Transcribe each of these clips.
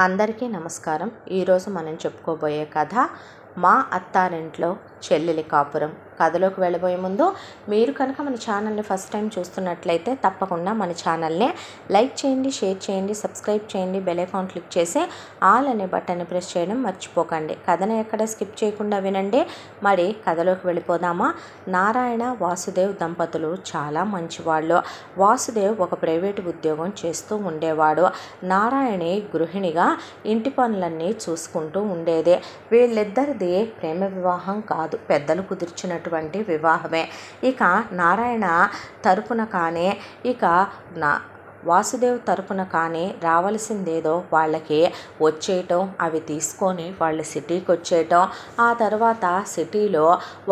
అందరికీ నమస్కారం. ఈరోజు మనం చెప్పుకోబోయే కథ మా అత్తారింట్లో చెల్లెలి కాపురం. కథలోకి వెళ్ళబోయే ముందు మీరు కనుక మన ఛానల్ని ఫస్ట్ టైం చూస్తున్నట్లయితే తప్పకుండా మన ఛానల్ని లైక్ చేయండి, షేర్ చేయండి, సబ్స్క్రైబ్ చేయండి, బెల్ ఐకాన్ క్లిక్ చేసి ఆల్ అనే బటన్ని ప్రెస్ చేయడం మర్చిపోకండి. కథను ఎక్కడ స్కిప్ చేయకుండా వినండి. మరి కథలోకి వెళ్ళిపోదామా? నారాయణ వాసుదేవ్ దంపతులు చాలా మంచివాళ్ళు. వాసుదేవ్ ఒక ప్రైవేటు ఉద్యోగం చేస్తూ ఉండేవాడు. నారాయణి గృహిణిగా ఇంటి పనులన్నీ చూసుకుంటూ ఉండేది. వీళ్ళిద్దరిది ప్రేమ వివాహం కాదు, పెద్దలు కుదిర్చినటువంటి వివాహమే. ఇక నారాయణ తరపున కానీ వాసుదేవ్ తరపున కానీ రావాల్సిందేదో వాళ్ళకి వచ్చేయటం, అవి తీసుకొని వాళ్ళు సిటీకి వచ్చేయటం, ఆ తర్వాత సిటీలో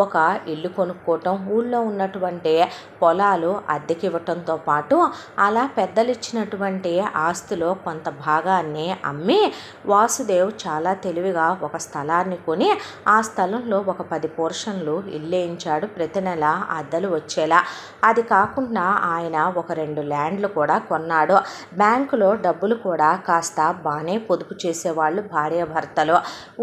ఒక ఇల్లు కొనుక్కోవటం, ఊళ్ళో ఉన్నటువంటి పొలాలు అద్దెకి ఇవ్వటంతో పాటు అలా పెద్దలు ఇచ్చినటువంటి ఆస్తిలో కొంత భాగాన్ని అమ్మి వాసుదేవ్ చాలా తెలివిగా ఒక స్థలాన్ని కొని ఆ స్థలంలో ఒక 10 పోర్షన్లు ఇల్లేయించాడు, ప్రతి నెల అద్దెలు వచ్చేలా. అది కాకుండా ఆయన ఒక 2 ల్యాండ్లు కూడా కొన్నాడు. బ్యాంకులో డబ్బులు కూడా కాస్త బాగానే పొదుపు చేసేవాళ్ళు భార్యాభర్తలు.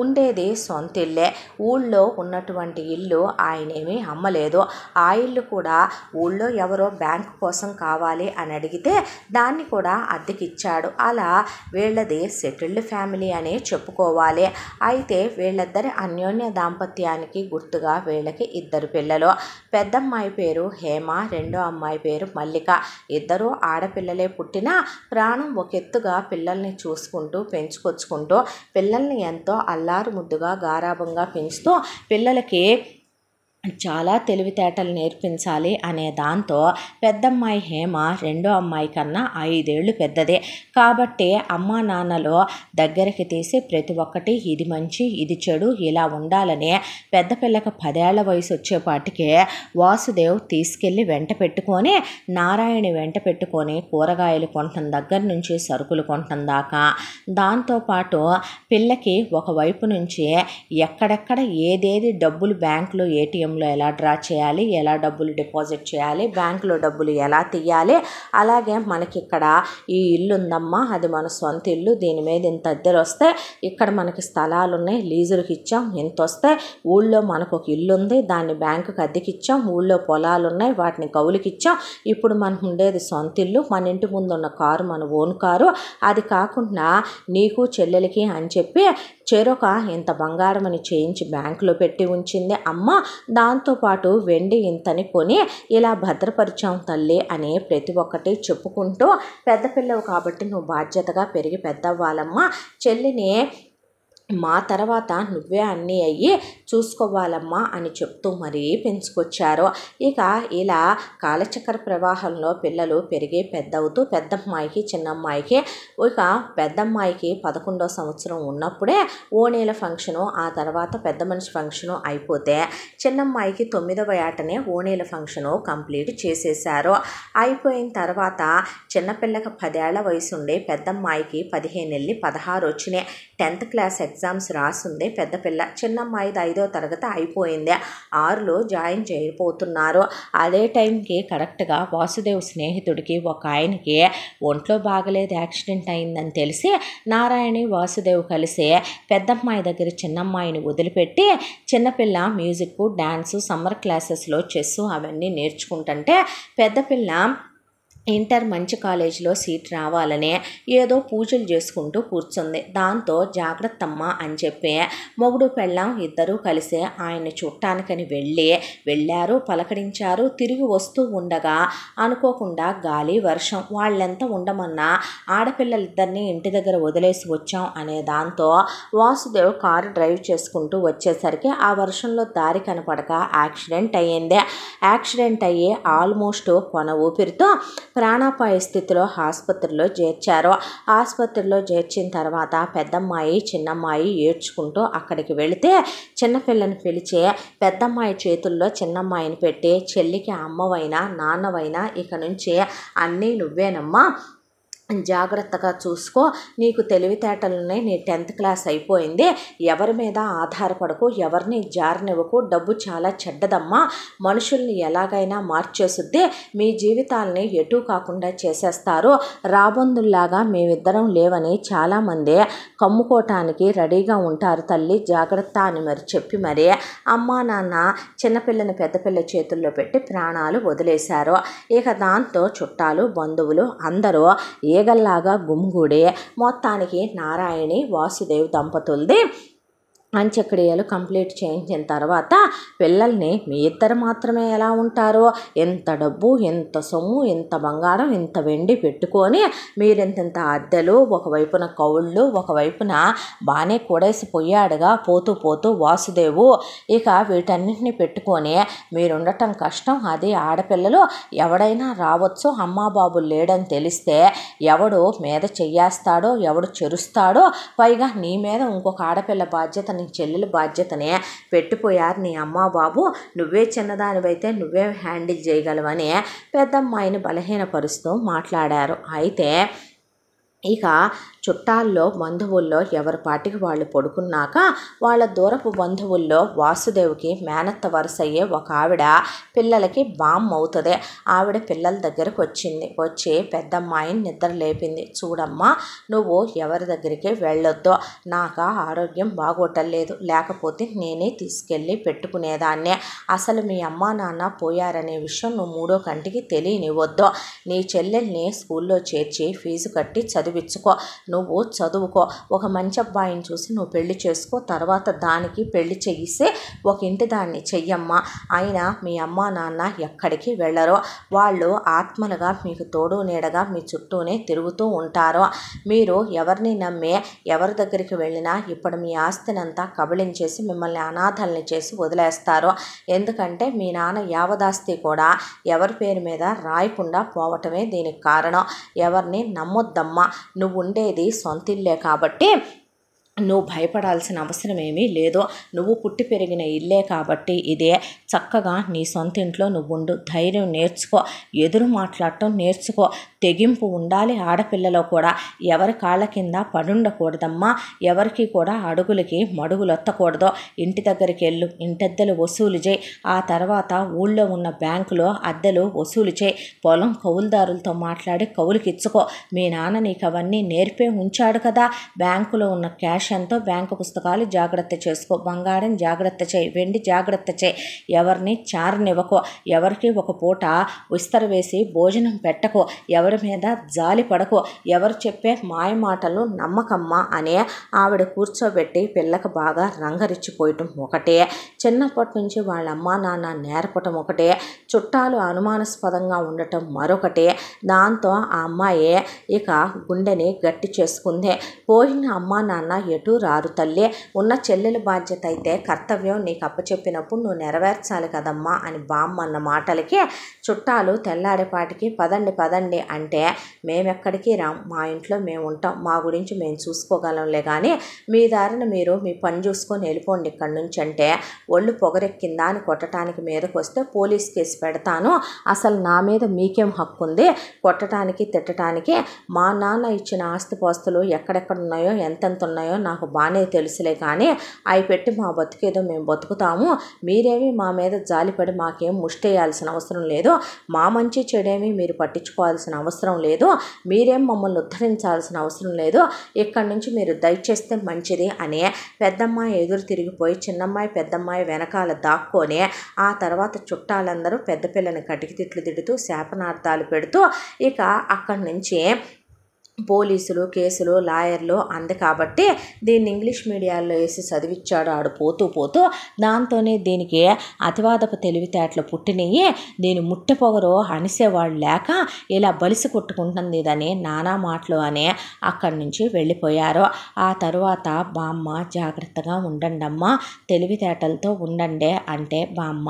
ఉండేది సొంత ఇల్లే. ఊళ్ళో ఉన్నటువంటి ఇల్లు ఆయనేమీ అమ్మలేదు. ఆ ఇల్లు కూడా ఊళ్ళో ఎవరో బ్యాంకు కోసం కావాలి అని అడిగితే దాన్ని కూడా అద్దెకిచ్చాడు. అలా వీళ్ళది సెటిల్డ్ ఫ్యామిలీ అనే చెప్పుకోవాలి. అయితే వీళ్ళిద్దరి అన్యోన్య దాంపత్యానికి గుర్తుగా వీళ్ళకి 2 పిల్లలు. పెద్దమ్మాయి పేరు హేమ, రెండో అమ్మాయి పేరు మల్లిక. ఇద్దరు ఆడపిల్లలే పుట్టిన ప్రాణం ఒక ఎత్తుగా పిల్లల్ని చూసుకుంటూ పెంచుకొచ్చుకుంటూ పిల్లల్ని ఎంతో అల్లారు ముద్దుగా గారాబంగా పెంచుతూ పిల్లలకి చాలా తెలివితేటలు నేర్పించాలి అనే దాంతో పెద్దమ్మాయి హేమ రెండో అమ్మాయి కన్నా 5 ఏళ్ళు పెద్దదే. కాబట్టి అమ్మా నాన్నలు దగ్గరికి తీసి ప్రతి ఒక్కటి ఇది మంచి ఇది చెడు ఇలా ఉండాలని పెద్ద పిల్లకి 10 ఏళ్ల వయసు వచ్చేపాటికే వాసుదేవ్ తీసుకెళ్ళి వెంట పెట్టుకొని నారాయణి వెంట పెట్టుకొని కూరగాయలు కొనటం దగ్గర నుంచి సరుకులు కొనటం దాకా, దాంతోపాటు పిల్లకి ఒకవైపు నుంచి ఎక్కడెక్కడ ఏదేది డబ్బులు బ్యాంకులో ఏటీఎం ఎలా డ్రా చేయాలి, ఎలా డబ్బులు డిపాజిట్ చేయాలి, బ్యాంకులో డబ్బులు ఎలా తీయాలి, అలాగే మనకి ఇక్కడ ఈ ఇల్లు ఉందమ్మా, అది మన సొంత ఇల్లు, దీని మీద ఇంత అద్దెలు వస్తాయి, ఇక్కడ మనకి స్థలాలు ఉన్నాయి, లీజులకు ఇచ్చాం, ఇంత వస్తాయి, ఊళ్ళో మనకు ఒక ఇల్లు ఉంది, దాన్ని బ్యాంకుకి అద్దెకి ఇచ్చాం, ఊళ్ళో పొలాలు ఉన్నాయి, వాటిని కౌలుకి ఇచ్చాం, ఇప్పుడు మనం ఉండేది సొంత ఇల్లు, మన ఇంటి ముందు ఉన్న కారు మన ఓన్ కారు, అది కాకుండా నీకు చెల్లెలకి అని చెప్పి చెరొక ఇంత బంగారం అని చేయించి బ్యాంకులో పెట్టి ఉంచింది అమ్మ. దాంతోపాటు వెండి ఇంతని కొని ఇలా భద్రపరిచాం తల్లి అని ప్రతి ఒక్కటి చెప్పుకుంటూ, పెద్ద పిల్లవు కాబట్టి నువ్వు బాధ్యతగా పెరిగి పెద్దవ్వాలమ్మా, చెల్లిని మా తర్వాత నువ్వే అన్నీ అయ్యి చూసుకోవాలమ్మా అని చెప్తూ మరీ పెంచుకొచ్చారు. ఇక ఇలా కాలచక్ర ప్రవాహంలో పిల్లలు పెరిగి పెద్దవుతూ పెద్దమ్మాయికి చిన్నమ్మాయికి, ఇక పెద్దమ్మాయికి 11వ సంవత్సరం ఉన్నప్పుడే ఓణీల ఫంక్షను, ఆ తర్వాత పెద్ద మనిషి ఫంక్షను అయిపోతే చిన్నమ్మాయికి 9వ ఏటనే ఓణీల ఫంక్షను కంప్లీట్ చేసేశారు. అయిపోయిన తర్వాత చిన్నపిల్లకి 10 ఏళ్ల వయసు ఉండే, పెద్దమ్మాయికి 15 వెళ్ళి 16 వచ్చినాయి. 10th క్లాస్ ఎగ్జామ్స్ రాసింది పెద్ద పిల్ల. చిన్నమ్మాయిది 5వ తరగతి అయిపోయింది, 6లో జాయిన్ చేయబోతున్నారు. అదే టైంకి కరెక్ట్గా వాసుదేవ్ స్నేహితుడికి ఒక ఆయనకి ఒంట్లో బాగలేదు, యాక్సిడెంట్ అయిందని తెలిసి నారాయణి వాసుదేవ్ కలిసి పెద్దమ్మాయి దగ్గర చిన్నమ్మాయిని వదిలిపెట్టి చిన్నపిల్ల మ్యూజిక్, డ్యాన్సు, సమ్మర్ క్లాసెస్లో చెస్ అవన్నీ నేర్చుకుంటుంటే పెద్ద పిల్ల ఇంటర్ మంచి కాలేజీలో సీట్ రావాలని ఏదో పూజలు చేసుకుంటూ కూర్చుంది. దాంతో జాగ్రత్తమ్మ అని చెప్పి మొగుడు పెళ్ళాం ఇద్దరూ కలిసి ఆయన్ని చూడటానికని వెళ్ళారు, పలకరించారు. తిరిగి వస్తూ ఉండగా అనుకోకుండా గాలి వర్షం, వాళ్ళెంత ఉండమన్నా ఆడపిల్లలిద్దరినీ ఇంటి దగ్గర వదిలేసి వచ్చాం అనే దాంతో వాసుదేవ్ కారు డ్రైవ్ చేసుకుంటూ వచ్చేసరికి ఆ వర్షంలో దారి కనపడక యాక్సిడెంట్ అయ్యింది. యాక్సిడెంట్ అయ్యి ఆల్మోస్ట్ కొన ఊపిరితో ప్రాణాపాయ స్థితిలో ఆసుపత్రిలో చేర్చారు. ఆసుపత్రిలో చేర్చిన తర్వాత పెద్దమ్మాయి చిన్నమ్మాయి ఏడ్చుకుంటూ అక్కడికి వెళితే చిన్నపిల్లని పిలిచి పెద్దమ్మాయి చేతుల్లో చిన్నమ్మాయిని పెట్టి, చెల్లికి అమ్మవైనా నాన్నవైనా ఇక నుంచి అన్నీ నువ్వేనమ్మా, జాగ్రత్తగా చూసుకో, నీకు తెలివితేటలున్నాయి, నీ 10th క్లాస్ అయిపోయింది, ఎవరి మీద ఆధారపడకు, ఎవరిని జారనివ్వకు, డబ్బు చాలా చెడ్డదమ్మా, మనుషుల్ని ఎలాగైనా మార్చేసుద్ది, మీ జీవితాలని ఎటూ కాకుండా చేసేస్తారు, రాబందుల్లాగా మేమిద్దరం లేవని చాలామంది కమ్ముకోవటానికి రెడీగా ఉంటారు తల్లి, జాగ్రత్త అని మరి చెప్పి మరి అమ్మా నాన్న చిన్నపిల్లని పెద్దపిల్ల చేతుల్లో పెట్టి ప్రాణాలు వదిలేశారు. ఇక దాంతో చుట్టాలు బంధువులు అందరూ ఈగల్లాగా గుమిగూడి మొత్తానికి నారాయణి వాసుదేవ్ దంపతులది అంత్యక్రియలు కంప్లీట్ చేయించిన తర్వాత పిల్లల్ని మీ ఇద్దరు మాత్రమే ఎలా ఉంటారో, ఎంత డబ్బు, ఎంత సొమ్ము, ఎంత బంగారం, ఇంత వెండి పెట్టుకొని మీరింత అద్దెలు, ఒకవైపున కౌళ్ళు, ఒకవైపున బాగానే కూడేసిపోయాడుగా పోతూ పోతూ వాసుదేవు, ఇక వీటన్నింటినీ పెట్టుకొని మీరుండటం కష్టం, అది ఆడపిల్లలు ఎవడైనా రావచ్చు, అమ్మా బాబు లేడని తెలిస్తే ఎవడు మీద చెయ్యేస్తాడో, ఎవడు చెరుస్తాడో, పైగా నీ మీద ఇంకొక ఆడపిల్ల బాధ్యత, నీ చెల్లెల బాధ్యతనే పెట్టిపోయారు నీ అమ్మా బాబు, నువ్వే చిన్నదానివైతే నువ్వే హ్యాండిల్ చేయగలవని పెద్దమ్మాయిని బలహీనపరుస్తూ మాట్లాడారు. అయితే ఇక చుట్టాల్లో బంధువుల్లో ఎవరి పాటికి వాళ్ళు పడుకున్నాక వాళ్ళ దూరపు బంధువుల్లో వాసుదేవ్కి మేనత్త వరుస అయ్యే ఒక ఆవిడ పిల్లలకి బామ్ అవుతుంది. ఆవిడ పిల్లల దగ్గరకు వచ్చింది. వచ్చి పెద్దమ్మాయిని నిద్ర లేపింది. చూడమ్మా, నువ్వు ఎవరి దగ్గరికి వెళ్ళొద్దు, నాకు ఆరోగ్యం బాగోటలేదు, లేకపోతే నేనే తీసుకెళ్ళి పెట్టుకునేదాన్నే, అసలు మీ అమ్మా నాన్న పోయారనే విషయం నువ్వు మూడో కంటికి తెలియనివ్వద్దు, నీ చెల్లెల్ని స్కూల్లో చేర్చి ఫీజు కట్టి చదివించుకో, నువ్వు చదువుకో, ఒక మంచి అబ్బాయిని చూసి నువ్వు పెళ్లి చేసుకో, తర్వాత దానికి పెళ్లి చేయిస్తే ఒక ఇంటి దాన్ని చెయ్యమ్మా, అయినా మీ అమ్మా నాన్న ఎక్కడికి వెళ్ళరో, వాళ్ళు ఆత్మలుగా మీకు తోడు నీడగా మీ చుట్టూనే తిరుగుతూ ఉంటారు, మీరు ఎవరిని నమ్మి ఎవరి దగ్గరికి వెళ్ళినా ఇప్పుడు మీ ఆస్తినంతా కబళించేసి మిమ్మల్ని అనాథల్ని చేసి వదిలేస్తారు, ఎందుకంటే మీ నాన్న యావదాస్తి కూడా ఎవరి పేరు మీద రాయకుండా పోవటమే దీనికి కారణం, ఎవరిని నమ్మొద్దమ్మా, నువ్వు ఉండేది సొంతిల్లే కాబట్టి నువ్వు భయపడాల్సిన అవసరం ఏమీ లేదు, నువ్వు పుట్టి పెరిగిన ఇల్లే కాబట్టి ఇదే, చక్కగా నీ సొంత ఇంట్లో నువ్వు ఉండు, ధైర్యం నేర్చుకో, ఎదురు మాట్లాడటం నేర్చుకో, తెగింపు ఉండాలి ఆడపిల్లలో కూడా, ఎవరి కాళ్ళ కింద పడుండకూడదమ్మా, ఎవరికి కూడా అడుగులకి మడుగులొత్తకూడదు, ఇంటి దగ్గరికి వెళ్ళు, ఇంటద్దెలు వసూలు చేయి, ఆ తర్వాత ఊళ్ళో ఉన్న బ్యాంకులో అద్దెలు వసూలు చేయి, పొలం కౌలుదారులతో మాట్లాడి కౌలుకి ఇచ్చుకో, మీ నాన్న నీకు అవన్నీ నేర్పే ఉంచాడు కదా, బ్యాంకులో ఉన్న క్యాష్ ఎంతో, బ్యాంకు పుస్తకాలు జాగ్రత్త చేసుకో, బంగారం జాగ్రత్త చేయి, వెండి జాగ్రత్త చేయి, ఎవరిని చారనివ్వకో, ఎవరికి ఒక పూట విస్తర వేసి భోజనం పెట్టకో, ఎవరి మీద జాలి పడకో, ఎవరు చెప్పే మాయ మాటలు నమ్మకమ్మా అని ఆవిడ కూర్చోబెట్టి పిల్లకి బాగా రంగరిచ్చిపోయటం ఒకటే, చిన్నప్పటి నుంచి వాళ్ళ అమ్మా నాన్న నేర్పటం ఒకటే, చుట్టాలు అనుమానాస్పదంగా ఉండటం మరొకటి, దాంతో ఆ అమ్మాయి ఇక గుండెని గట్టి చేసుకుంది. పోయిన అమ్మా నాన్న ఎటు రారు తల్లి, ఉన్న చెల్లెల బాధ్యత అయితే కర్తవ్యం నీకు అప్పచెప్పినప్పుడు నువ్వు నెరవేర్చాలి కదమ్మా అని బామ్మ అన్న మాటలకి చుట్టాలు తెల్లాడేపాటికి పదండి పదండి అంటే, మేమెక్కడికి రాం, మా ఇంట్లో మేము ఉంటాం, మా గురించి మేము చూసుకోగలంలే కానీ మీ దారిన మీరు మీ పని చూసుకొని వెళ్ళిపోండి ఇక్కడి నుంచి అంటే, ఒళ్ళు పొగరెక్కిందా అని కొట్టడానికి మీదకి వస్తే పోలీస్ కేసు పెడతాను, అసలు నా మీద మీకేం హక్కు ఉంది కొట్టడానికి తిట్టడానికి, మా నాన్న ఇచ్చిన ఆస్తిపాస్తులు ఎక్కడెక్కడ ఉన్నాయో ఎంతెంత ఉన్నాయో నాకు బాగానే తెలుసులే కానీ అవి పెట్టి మా బతుకేదో మేము బతుకుతాము, మీరేమి మా మీద జాలిపడి మాకేం ముష్టేయాల్సిన అవసరం లేదు, మా మంచి చెడేమి మీరు పట్టించుకోవాల్సిన అవసరం లేదు, మీరేం మమ్మల్ని ఉద్ధరించాల్సిన అవసరం లేదు, ఇక్కడి నుంచి మీరు దయచేస్తే మంచిది అని పెద్దమ్మాయి ఎదురు తిరిగిపోయి చిన్నమ్మాయి పెద్దమ్మాయి వెనకాల దాక్కొని ఆ తర్వాత చుట్టాలందరూ పెద్ద పిల్లని కటికి తిట్లు తిడుతూ శాపనార్థాలు పెడుతూ ఇక అక్కడి నుంచి పోలీసులు కేసులు లాయర్లు అంది కాబట్టి దీన్ని ఇంగ్లీష్ మీడియాల్లో వేసి చదివిచ్చాడు ఆడు పోతూ పోతూ, దాంతోనే దీనికి అతివాదపు తెలివితేటలు పుట్టినయ్యి, దీని ముట్టెపొగరు అనిసేవాళ్ళు లేక ఇలా బలిసి కొట్టుకుంటుంది ఇదని నానా మాటలు అని అక్కడి నుంచి వెళ్ళిపోయారు. ఆ తరువాత బామ్మ జాగ్రత్తగా ఉండండమ్మా, తెలివితేటలతో ఉండండి అంటే, బామ్మ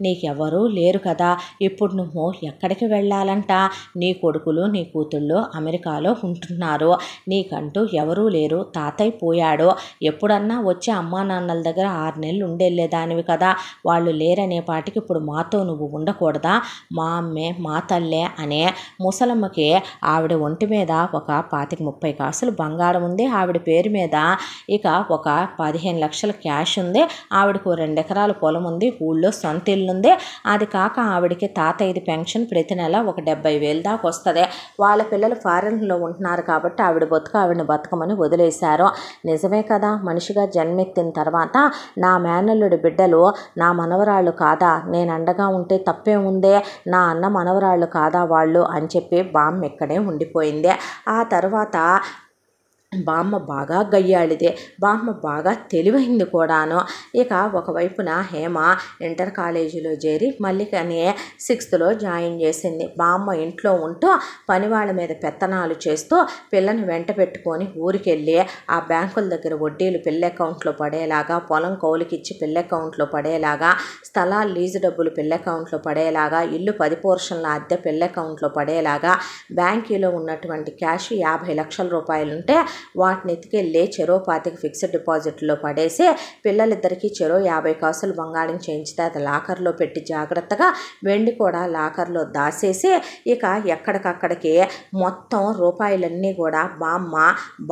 నీకెవరూ లేరు కదా, ఇప్పుడు నువ్వు ఎక్కడికి వెళ్ళాలంట, నీ కొడుకులు నీ కూతుళ్ళు అమెరికాలో ఉంటున్నారు, నీకంటూ ఎవరూ లేరు, తాతయ్య పోయాడు, ఎప్పుడన్నా వచ్చి అమ్మా నాన్నల దగ్గర 6 నెలలు ఉండెళ్ళేదానివి కదా, వాళ్ళు లేరనే పాటికి ఇప్పుడు మాతో నువ్వు ఉండకూడదా, మా అమ్మే మా తల్లే అనే ముసలమ్మకి ఆవిడ ఒంటి మీద ఒక 25-30 కాసులు బంగారం ఉంది, ఆవిడ పేరు మీద ఇక ఒక 15 లక్షల క్యాష్ ఉంది, ఆవిడకు 2 ఎకరాల పొలం ఉంది, ఊళ్ళో సొంత ఇల్లుంది, అది కాక ఆవిడకి తాతయ్యది పెన్షన్ ప్రతి నెల ఒక 70,000 దాకా వస్తుంది, వాళ్ళ పిల్లలు ఫారెన్లో ఉంటున్నారు కాబట్టి ఆవిడని బతకమని వదిలేశారు. నిజమే కదా, మనిషిగా జన్మెత్తిన తర్వాత నా మేనల్లుడి బిడ్డలు నా మనవరాళ్ళు కాదా, నేను అండగా ఉంటే తప్పే ఉందే, నా అన్న మనవరాళ్ళు కాదా వాళ్ళు అని చెప్పి బామ్మ ఇక్కడే ఉండిపోయింది. ఆ తర్వాత బామ్మ బాగా గయ్యాళిదే, బామ్మ బాగా తెలివైంది కూడాను. ఇక ఒకవైపున హేమ ఇంటర్ కాలేజీలో చేరి మల్లికని 6th జాయిన్ చేసింది. బామ్మ ఇంట్లో ఉంటూ పని వాళ్ళ మీద పెత్తనాలు చేస్తూ పిల్లని వెంట పెట్టుకొని ఊరికెళ్ళి ఆ బ్యాంకుల దగ్గర వడ్డీలు పిల్ల అకౌంట్లో పడేలాగా, పొలం కౌలుకిచ్చి పిల్ల అకౌంట్లో పడేలాగా, స్థలాలు లీజు డబ్బులు పిల్ల అకౌంట్లో పడేలాగా, ఇల్లు 10 పోర్షన్ల అద్దె పిల్ల అకౌంట్లో పడేలాగా, బ్యాంకీలో ఉన్నటువంటి క్యాష్ 50 లక్షల రూపాయలు ఉంటే వాటిని ఎత్తుకెళ్ళి చెరో 25 ఫిక్స్డ్ డిపాజిట్లో పడేసి పిల్లలిద్దరికీ చెరో 50 కాసులు బంగారం చేయించితే అది లాకర్లో పెట్టి జాగ్రత్తగా, వెండి కూడా లాకర్లో దాసేసి ఇక ఎక్కడికక్కడికి మొత్తం రూపాయలన్నీ కూడా బామ్మ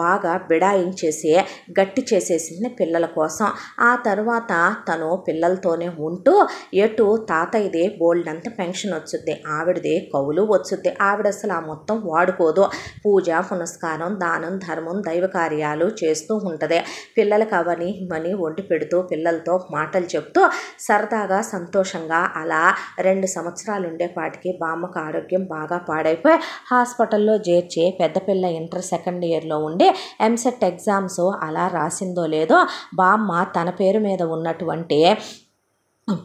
బాగా బిడాయించేసి గట్టి చేసేసింది పిల్లల కోసం. ఆ తర్వాత తను పిల్లలతోనే ఉంటూ ఎటు తాతయ్యది బోల్డంత పెన్షన్ వచ్చుద్ది, ఆవిడది కవులు వచ్చుద్ది, ఆవిడ అసలు ఆ మొత్తం వాడుకోదు, పూజ పునస్కారం దానం ధర్మం దైవ కార్యాలు చేస్తూ ఉంటుంది. పిల్లలకు అవని ఇవని వండి పెడుతూ పిల్లలతో మాటలు చెప్తూ సరదాగా సంతోషంగా అలా 2 సంవత్సరాలు ఉండేపాటికి బామ్మకు ఆరోగ్యం బాగా పాడైపోయి హాస్పిటల్లో చేర్చి పెద్ద పిల్ల ఇంటర్ 2nd ఇయర్లో ఉండి ఎంసెట్ ఎగ్జామ్స్ అలా రాసిందో లేదో బామ్మ తన పేరు మీద ఉన్నటువంటి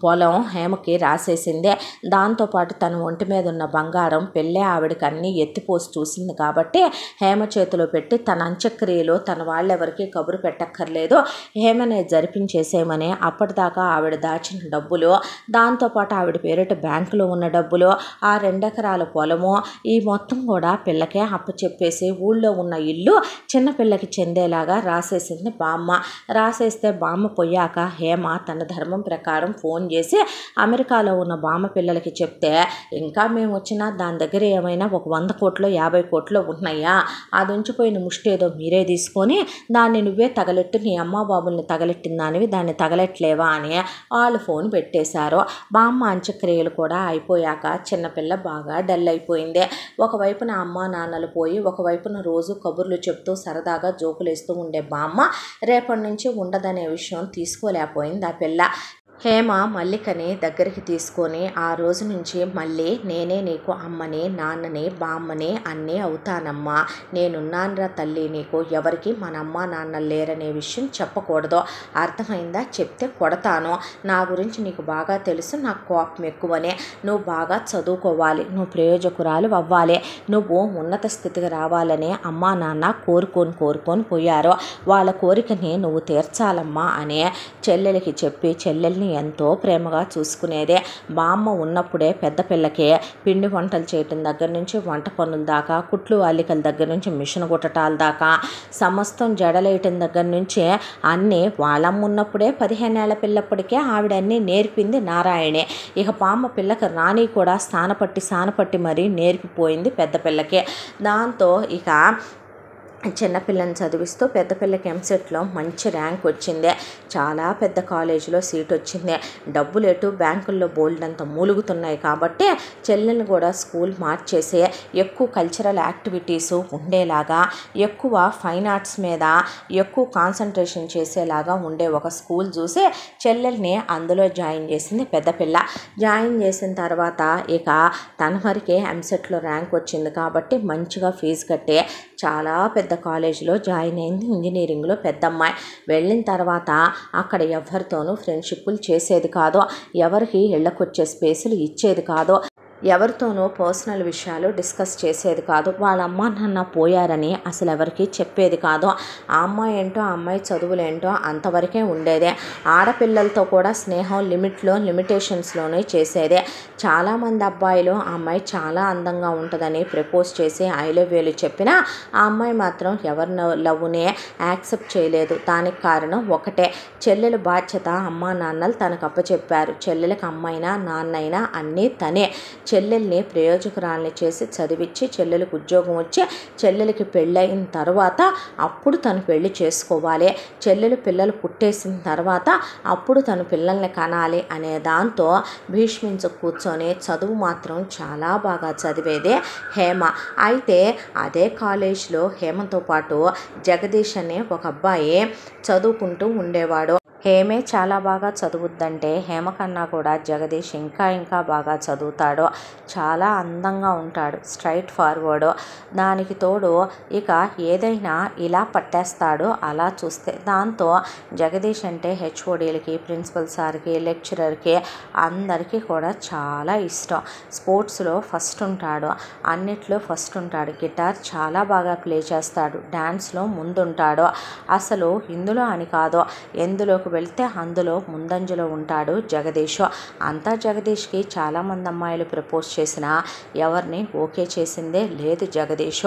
పొలం హేమకి రాసేసిందే. దాంతోపాటు తన ఒంటి మీద ఉన్న బంగారం పెళ్ళే ఆవిడకి అన్నీ ఎత్తిపోసి చూసింది కాబట్టి హేమ చేతిలో పెట్టి తన అంత్యక్రియలు తన వాళ్ళెవరికి కబురు పెట్టక్కర్లేదు, హేమనే జరిపించేసేయమని అప్పటిదాకా ఆవిడ దాచిన డబ్బులు, దాంతోపాటు ఆవిడ పేరిట బ్యాంకులో ఉన్న డబ్బులు, ఆ 2 ఎకరాల పొలము, ఈ మొత్తం కూడా పిల్లకే అప్పచెప్పేసి ఊళ్ళో ఉన్న ఇల్లు చిన్నపిల్లకి చెందేలాగా రాసేసింది బామ్మ. రాసేస్తే బామ్మ పోయాక హేమ తన ధర్మం ప్రకారం ఫోన్ చేసి అమెరికాలో ఉన్న బామ్మ పిల్లలకి చెప్తే, ఇంకా మేము వచ్చినా దాని దగ్గర ఏమైనా ఒక 100 కోట్లు 50 కోట్లు ఉంటున్నాయా, అది ఉంచిపోయిన ముష్టి ఏదో మీరే తీసుకొని దాన్ని నువ్వే తగలెట్టు, నీ అమ్మ బాబుల్ని తగలెట్టిన దానివి దాన్ని తగలెట్లేవా అని వాళ్ళు ఫోన్ పెట్టేశారు. బామ్మ అంత్యక్రియలు కూడా అయిపోయాక చిన్నపిల్ల బాగా డల్ అయిపోయింది. ఒకవైపున అమ్మ నాన్నలు పోయి ఒకవైపున రోజు కబుర్లు చెప్తూ సరదాగా జోకులేస్తూ ఉండే బామ్మ రేపటి నుంచి ఉండదనే విషయం తీసుకోలేకపోయింది ఆ పిల్ల. హేమ మల్లికని దగ్గరికి తీసుకొని ఆ రోజు నుంచి మళ్ళీ నేనే నీకు అమ్మని నాన్నని బామ్మని అన్నీ అవుతానమ్మా, నేనున్నానురా తల్లి, నీకు ఎవరికి మన అమ్మ నాన్న లేరనే విషయం చెప్పకూడదు, అర్థమైందా, చెప్తే కొడతాను, నా గురించి నీకు బాగా తెలుసు, నాకు కోపం ఎక్కువనే, నువ్వు బాగా చదువుకోవాలి, నువ్వు ప్రయోజకురాలు అవ్వాలి, నువ్వు ఉన్నత స్థితికి రావాలని అమ్మా నాన్న కోరుకొని పోయారు, వాళ్ళ కోరికని నువ్వు తీర్చాలమ్మా అని చెల్లెలకి చెప్పి చెల్లెల్ని ఎంతో ప్రేమగా చూసుకునేదే. బామ్మ ఉన్నప్పుడే పెద్ద పిల్లకి పిండి వంటలు చేయటం దగ్గర నుంచి వంట పనుల దాకా, కుట్లు అల్లికల దగ్గర నుంచి మిషన్ కుట్టటాల దాకా, సమస్తం జడలేయటం దగ్గర నుంచి అన్నీ వాళ్ళమ్మ ఉన్నప్పుడే 15 ఏళ్ల పిల్లప్పటికే ఆవిడన్నీ నేర్పింది నారాయణే. ఇక బామ్మ పిల్లకి రాణి కూడా సానపట్టి మరీ నేర్పిపోయింది పెద్ద పిల్లకి. దాంతో ఇక చిన్నపిల్లని చదివిస్తూ పెద్ద పిల్లకి ఎంసెట్లో మంచి ర్యాంక్ వచ్చింది, చాలా పెద్ద కాలేజీలో సీట్ వచ్చింది, డబ్బులు ఎటు బ్యాంకుల్లో బోల్డంత మూలుగుతున్నాయి కాబట్టి చెల్లెల్ని కూడా స్కూల్ మార్చేసి ఎక్కువ కల్చరల్ యాక్టివిటీస్ ఉండేలాగా, ఎక్కువ ఫైన్ ఆర్ట్స్ మీద ఎక్కువ కాన్సన్ట్రేషన్ చేసేలాగా ఉండే ఒక స్కూల్ చూసి చెల్లెల్ని అందులో జాయిన్ చేసింది పెద్ద పిల్ల. జాయిన్ చేసిన తర్వాత ఇక తన వరకే ఎంసెట్లో ర్యాంక్ వచ్చింది కాబట్టి మంచిగా ఫీజు కట్టి చాలా పెద్ద కాలేజీలో జాయిన్ అయింది, ఇంజనీరింగ్లో పెద్దమ్మాయి. వెళ్ళిన తర్వాత అక్కడ ఎవరితోనూ ఫ్రెండ్షిప్లు చేసేది కాదు, ఎవరికి ఇళ్ళకొచ్చే స్పేసులు ఇచ్చేది కాదు. ఎవరితోనూ పర్సనల్ విషయాలు డిస్కస్ చేసేది కాదు. వాళ్ళ అమ్మ నాన్న పోయారని అసలు ఎవరికి చెప్పేది కాదు. ఆ అమ్మాయి ఏంటో ఆ అమ్మాయి చదువులేంటో అంతవరకే ఉండేదే. ఆడపిల్లలతో కూడా స్నేహం లిమిటేషన్స్లోనే చేసేదే. చాలామంది అబ్బాయిలు ఆ అమ్మాయి చాలా అందంగా ఉంటుందని ప్రపోజ్ చేసి ఐ లవ్ యూలు చెప్పినా ఆ అమ్మాయి మాత్రం ఎవరి లవ్నే యాక్సెప్ట్ చేయలేదు. దానికి కారణం ఒకటే, చెల్లెల బాధ్యత అమ్మా నాన్నలు తనకు అప్పచెప్పారు. చెల్లెలకు అమ్మైనా నాన్నైనా అన్నీ తనే. చెల్లెల్ని ప్రయోజకురాల్ని చేసి చదివించి చెల్లెలకు ఉద్యోగం వచ్చి చెల్లెలకి పెళ్ళయిన తర్వాత అప్పుడు తను పెళ్లి చేసుకోవాలి. చెల్లెలు పిల్లలు పుట్టేసిన తర్వాత అప్పుడు తను పిల్లల్ని కనాలి అనే దాంతో భీష్మించు కూర్చొని చదువు మాత్రం చాలా బాగా చదివేదే హేమ. అయితే అదే కాలేజ్లో హేమతో పాటు జగదీష్ అనే ఒక అబ్బాయి చదువుకుంటూ ఉండేవాడు. హేమే చాలా బాగా చదువుద్దంటే హేమ కన్నా కూడా జగదీష్ ఇంకా బాగా చదువుతాడు. చాలా అందంగా ఉంటాడు, స్ట్రైట్ ఫార్వర్డ్. దానికి తోడు ఇక ఏదైనా ఇలా పట్టేస్తాడు అలా చూస్తే. దాంతో జగదీష్ అంటే హెచ్ఓడీలకి, ప్రిన్సిపల్ సార్కి, లెక్చరర్కి అందరికీ కూడా చాలా ఇష్టం. స్పోర్ట్స్లో ఫస్ట్ ఉంటాడు, అన్నిట్లో ఫస్ట్ ఉంటాడు. గిటార్ చాలా బాగా ప్లే చేస్తాడు, డ్యాన్స్లో ముందుంటాడు. అసలు ఇందులో అని కాదు, ఎందులోకి వెళ్తే అందులో ముందంజలో ఉంటాడు జగదీష్. అంతా జగదీష్కి చాలామంది అమ్మాయిలు ప్రపోజ్ చేసినా ఎవరిని ఓకే చేసిందే లేదు జగదీష్.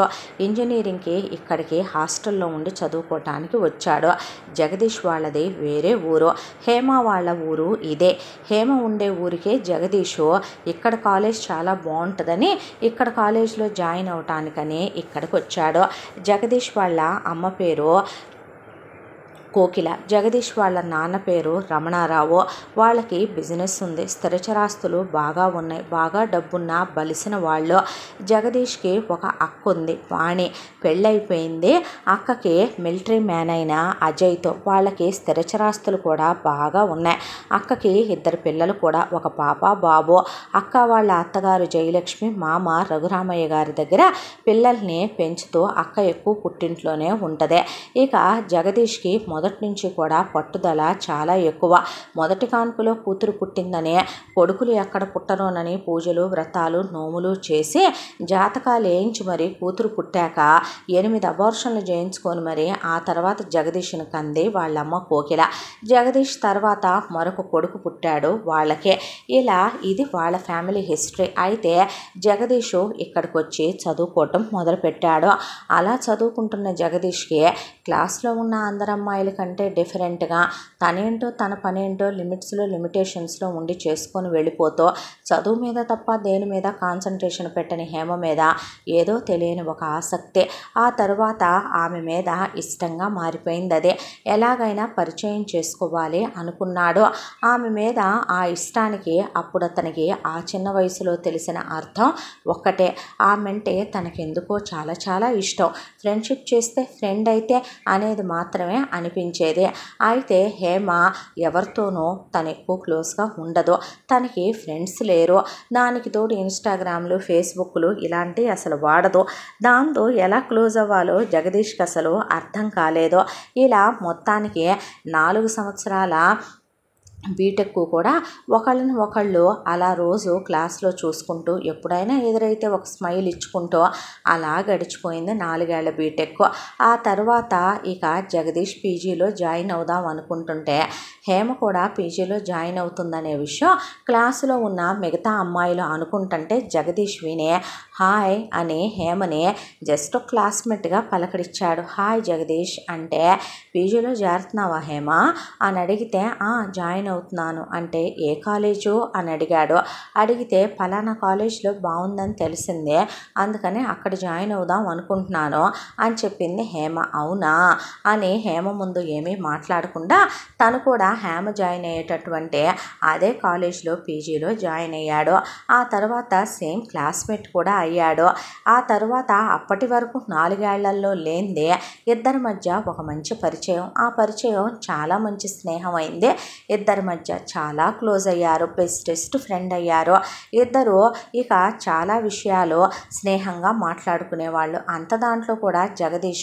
ఇంజనీరింగ్కి ఇక్కడికి హాస్టల్లో ఉండి చదువుకోవటానికి వచ్చాడు. జగదీష్ వాళ్ళది వేరే ఊరు, హేమ వాళ్ళ ఊరు ఇదే. హేమ ఉండే ఊరికే జగదీష్ ఇక్కడ కాలేజ్ చాలా బాగుంటుందని ఇక్కడ కాలేజ్లో జాయిన్ అవటానికని ఇక్కడికి వచ్చాడు. జగదీష్ వాళ్ళ అమ్మ పేరు కోకిల, జగదీష్ వాళ్ళ నాన్న పేరు రమణారావు. వాళ్ళకి బిజినెస్ ఉంది, స్థిరచరాస్తులు బాగా ఉన్నాయి, బాగా డబ్బున్న బలిసిన వాళ్ళు. జగదీష్కి ఒక అక్క ఉంది, వాణి. పెళ్ళైపోయింది. అక్కకి మిలిటరీ మ్యాన్ అయిన అజయ్తో. వాళ్ళకి స్థిరచరాస్తులు కూడా బాగా ఉన్నాయి. అక్కకి 2 పిల్లలు కూడా, ఒక పాప బాబు. అక్క వాళ్ళ అత్తగారు జయలక్ష్మి, మామ రఘురామయ్య గారి దగ్గర పిల్లల్ని పెంచుతూ అక్క ఎక్కువ పుట్టింట్లోనే ఉంటుంది. ఇక జగదీష్కి మొదటి నుంచి కూడా పట్టుదల చాలా ఎక్కువ. మొదటి కాన్పులో కూతురు పుట్టిందనే కొడుకులు ఎక్కడ పుట్టరోనని పూజలు, వ్రతాలు, నోములు చేసి జాతకాలు వేయించి మరి కూతురు పుట్టాక 8 అబార్షన్లు చేయించుకొని మరి ఆ తర్వాత జగదీష్ని కంది వాళ్ళమ్మ కోకిల. జగదీష్ తర్వాత మరొక కొడుకు పుట్టాడు వాళ్ళకే. ఇలా ఇది వాళ్ళ ఫ్యామిలీ హిస్టరీ. అయితే జగదీష్ ఇక్కడికి వచ్చి చదువుకోవటం మొదలుపెట్టాడు. అలా చదువుకుంటున్న జగదీష్కి క్లాస్లో ఉన్న అందరు అమ్మాయిల కంటే డిఫరెంట్గా తనేంటో తన పనేంటో లిమిటేషన్స్లో ఉండి చేసుకొని వెళ్ళిపోతూ చదువు మీద తప్ప దేని మీద కాన్సన్ట్రేషన్ పెట్టని హేమ మీద ఏదో తెలియని ఒక ఆసక్తి. ఆ తర్వాత ఆమె మీద ఇష్టంగా మారిపోయింది. అదే ఎలాగైనా పరిచయం చేసుకోవాలి అనుకున్నాడు. ఆమె మీద ఆ ఇష్టానికి అప్పుడు అతనికి ఆ చిన్న వయసులో తెలిసిన అర్థం ఒక్కటే, ఆమెంటే తనకెందుకో చాలా చాలా ఇష్టం. ఫ్రెండ్షిప్ చేస్తే ఫ్రెండ్ అయితే అనేది మాత్రమే అనిపించేది. అయితే హేమ ఎవరితోనూ తను ఎక్కువ క్లోజ్గా ఉండదు, తనకి ఫ్రెండ్స్ లేరు. దానికి తోడు ఇన్స్టాగ్రామ్లు, ఫేస్బుక్లు ఇలాంటివి అసలు వాడదు. దాంతో ఎలా క్లోజ్ అవ్వాలో జగదీష్కి అసలు అర్థం కాలేదు. ఇలా మొత్తానికి 4 సంవత్సరాల బీటెక్ కూడా ఒకళ్ళని ఒకళ్ళు అలా రోజు క్లాస్లో చూసుకుంటూ ఎప్పుడైనా ఎదురైతే ఒక స్మైల్ ఇచ్చుకుంటూ అలా గడిచిపోయింది 4 ఏళ్ల బీటెక్. ఆ తర్వాత ఇక జగదీష్ పీజీలో జాయిన్ అవుదాం అనుకుంటుంటే హేమ కూడా పీజీలో జాయిన్ అవుతుందనే విషయం క్లాసులో ఉన్న మిగతా అమ్మాయిలు అనుకుంటుంటే జగదీష్ వినే హాయ్ అని హేమని జస్ట్ క్లాస్మేట్గా పలకరించాడు. హాయ్ జగదీష్ అంటే, పీజీలో చేరుతున్నావా హేమ అని అడిగితే జాయిన్ అవుతున్నాను అంటే ఏ కాలేజు అని అడిగాడు. అడిగితే పలానా కాలేజ్లో బాగుందని తెలిసిందే, అందుకని అక్కడ జాయిన్ అవుదాం అనుకుంటున్నాను అని చెప్పింది హేమ. అవునా అని హేమ ముందు ఏమీ మాట్లాడకుండా తను కూడా హేమ జాయిన్ అయ్యేటటువంటి అదే కాలేజ్లో పీజీలో జాయిన్ అయ్యాడు. ఆ తర్వాత సేమ్ క్లాస్మేట్ కూడా అయ్యాడు. ఆ తర్వాత అప్పటి వరకు 4 ఏళ్లలో లేనిదే ఇద్దరి మధ్య ఒక మంచి పరిచయం. ఆ పరిచయం చాలా మంచి స్నేహం అయింది. ఇద్దరి ఇద్దరి మధ్య చాలా క్లోజ్ అయ్యారు, బెస్టెస్ట్ ఫ్రెండ్ అయ్యారు. ఇద్దరు ఇక చాలా విషయాలు స్నేహంగా మాట్లాడుకునేవాళ్ళు. అంత దాంట్లో కూడా జగదీష్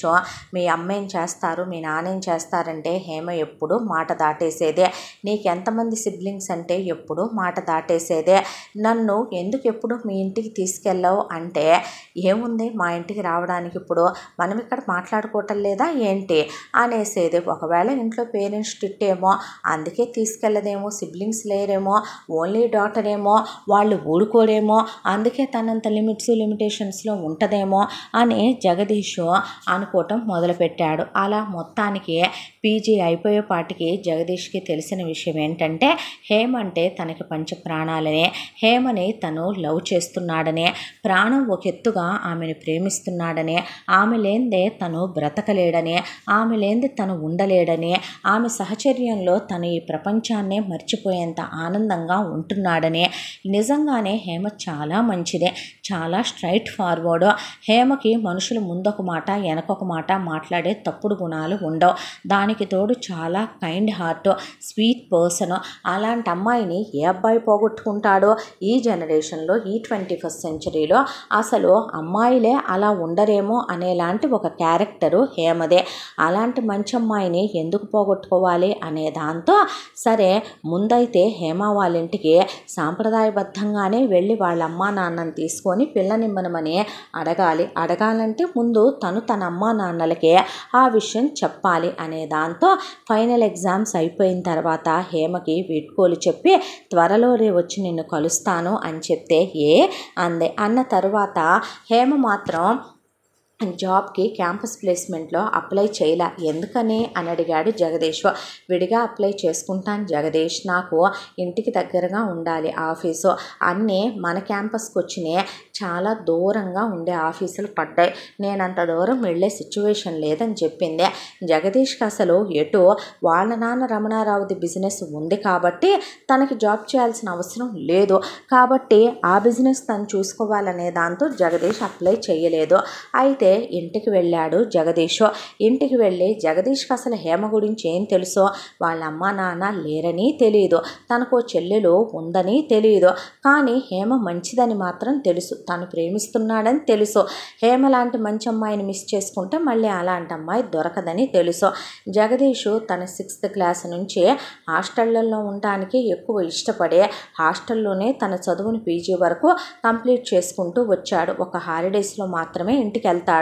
మీ అమ్మ ఏం చేస్తారు, మీ నాన్న ఏం చేస్తారంటే హేమ ఎప్పుడు మాట దాటేసేదే. నీకెంతమంది సిబ్లింగ్స్ అంటే ఎప్పుడు మాట దాటేసేదే. నన్ను ఎందుకు ఎప్పుడు మీ ఇంటికి తీసుకెళ్ళావు అంటే, ఏముంది మా ఇంటికి రావడానికి, ఇప్పుడు మనం ఇక్కడ మాట్లాడుకోవటం లేదా ఏంటి అనేసేది. ఒకవేళ ఇంట్లో పేరెంట్స్ తిట్టేమో అందుకే తీసుకెళ్ళదేమో, సిబ్లింగ్స్ లేరేమో, ఓన్లీ డాటర్ ఏమో, వాళ్ళు ఊడుకోరేమో, అందుకే తనంత లిమిటేషన్స్లో ఉంటుందేమో అని జగదీష్ అనుకోవటం మొదలుపెట్టాడు. అలా మొత్తానికి పీజీ అయిపోయేపాటికి జగదీష్కి తెలిసిన విషయం ఏంటంటే హేమ అంటే తనకి పంచ ప్రాణాలనే, హేమని తను లవ్ చేస్తున్నాడనే, ప్రాణం ఒక ఎత్తుగా ఆమెను ప్రేమిస్తున్నాడనే, ఆమె లేనిదే తను బ్రతకలేడని, ఆమె లేనిదే తను ఉండలేడని, ఆమె సహచర్యంలో తను ఈ ప్రపంచాన్నే మర్చిపోయేంత ఆనందంగా ఉంటున్నాడని. నిజంగానే హేమ చాలా మంచిదే, చాలా స్ట్రైట్ ఫార్వర్డ్. హేమకి మనుషులు ముందొక మాట వెనకొక మాట మాట్లాడే తప్పుడు గుణాలు ఉండవు. దానికి తోడు చాలా కైండ్ హార్ట్, స్వీట్ పర్సన్. అలాంటి అమ్మాయిని ఏ అబ్బాయి పోగొట్టుకుంటాడో ఈ జనరేషన్లో, ఈ 21st సెంచరీలో అసలు అమ్మాయిలే అలా ఉండరేమో అనేలాంటి ఒక క్యారెక్టరు హేమదే. అలాంటి మంచి అమ్మాయిని ఎందుకు పోగొట్టుకోవాలి అనే దాంతో సరే ముందైతే హేమ వాళ్ళ ఇంటికి సాంప్రదాయబద్ధంగానే వెళ్ళి వాళ్ళ అమ్మా నాన్నని తీసుకొని పిల్లనిమ్మనమని అడగాలంటే ముందు తన అమ్మా నాన్నలకే ఆ విషయం చెప్పాలి అనే దాంతో ఫైనల్ ఎగ్జామ్స్ అయిపోయిన తర్వాత హేమకి వీడ్కోలు చెప్పి త్వరలోనే వచ్చి నిన్ను కలుస్తాను అని చెప్తే అందే. అన్న తర్వాత హేమ మాత్రం జాబ్కి క్యాంపస్ ప్లేస్మెంట్లో అప్లై చేయలే. ఎందుకని అని అడిగాడు జగదీష్. విడిగా అప్లై చేసుకుంటాను జగదీష్, నాకు ఇంటికి దగ్గరగా ఉండాలి ఆఫీసు, అన్నీ మన క్యాంపస్కి వచ్చినాయి, చాలా దూరంగా ఉండే ఆఫీసులు పడ్డాయి, నేను అంత దూరం వెళ్ళే సిచ్యువేషన్ లేదని చెప్పింది. జగదీష్కి అసలు ఎటు వాళ్ళ నాన్న రమణారావుది బిజినెస్ ఉంది కాబట్టి తనకి జాబ్ చేయాల్సిన అవసరం లేదు, కాబట్టి ఆ బిజినెస్ తను చూసుకోవాలనే దాంతో జగదీష్ అప్లై చేయలేదు. అయితే ఇంటికి వెళ్ళాడు జగదీష్. ఇంటికి వెళ్ళి జగదీష్కి అసలు హేమ గురించి ఏం తెలుసో, వాళ్ళ అమ్మ నాన్న లేరని తెలియదు, తనకు చెల్లెలు ఉందని తెలియదు, కానీ హేమ మంచిదని మాత్రం తెలుసు, తను ప్రేమిస్తున్నాడని తెలుసు. హేమ లాంటి మంచి అమ్మాయిని మిస్ చేసుకుంటే మళ్ళీ అలాంటి అమ్మాయి దొరకదని తెలుసు. జగదీష్ తన 6th క్లాస్ నుంచి హాస్టళ్లలో ఉండడానికి ఎక్కువ ఇష్టపడే హాస్టల్లోనే తన చదువుని పీజీ వరకు కంప్లీట్ చేసుకుంటూ వచ్చాడు. ఒక హాలిడేస్లో మాత్రమే ఇంటికి వెళ్తాడు.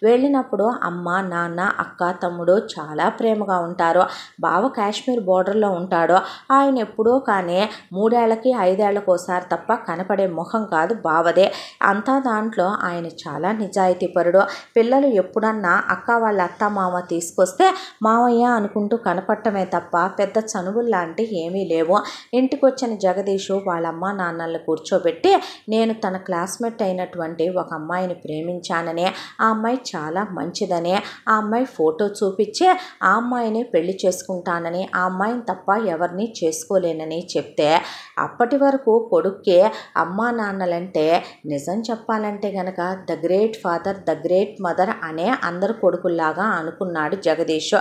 వెళ్ళినప్పుడు అమ్మ నాన్న అక్క తమ్ముడు చాలా ప్రేమగా ఉంటారు. బావ కాశ్మీర్ బోర్డర్లో ఉంటాడు. ఆయన ఎప్పుడో కానీ 3 ఏళ్లకి 5 ఏళ్లకు ఒకసారి తప్ప కనపడే ముఖం కాదు బావదే. అంతా దాంట్లో ఆయన చాలా నిజాయితీపరుడు. పిల్లలు ఎప్పుడన్నా అక్క వాళ్ళ అత్త మామ తీసుకొస్తే మామయ్య అనుకుంటూ కనపడటమే తప్ప పెద్ద చనువుల్లాంటి ఏమీ లేవు. ఇంటికి వచ్చిన జగదీష్ వాళ్ళ అమ్మ నాన్నల్ని కూర్చోబెట్టి నేను తన క్లాస్మేట్ అయినటువంటి ఒక అమ్మాయిని ప్రేమించానని, ఆ అమ్మాయి చాలా మంచిదని, ఆ అమ్మాయి ఫోటో చూపించి ఆ అమ్మాయిని పెళ్లి చేసుకుంటానని, ఆ అమ్మాయిని తప్ప ఎవరిని చేసుకోలేనని చెప్తే అప్పటి వరకు కొడుక్కి అమ్మా నాన్నలంటే నిజం చెప్పాలంటే గనక the great father the great mother అనే అందరు కొడుకుల్లాగా అనుకున్నాడు జగదీష్.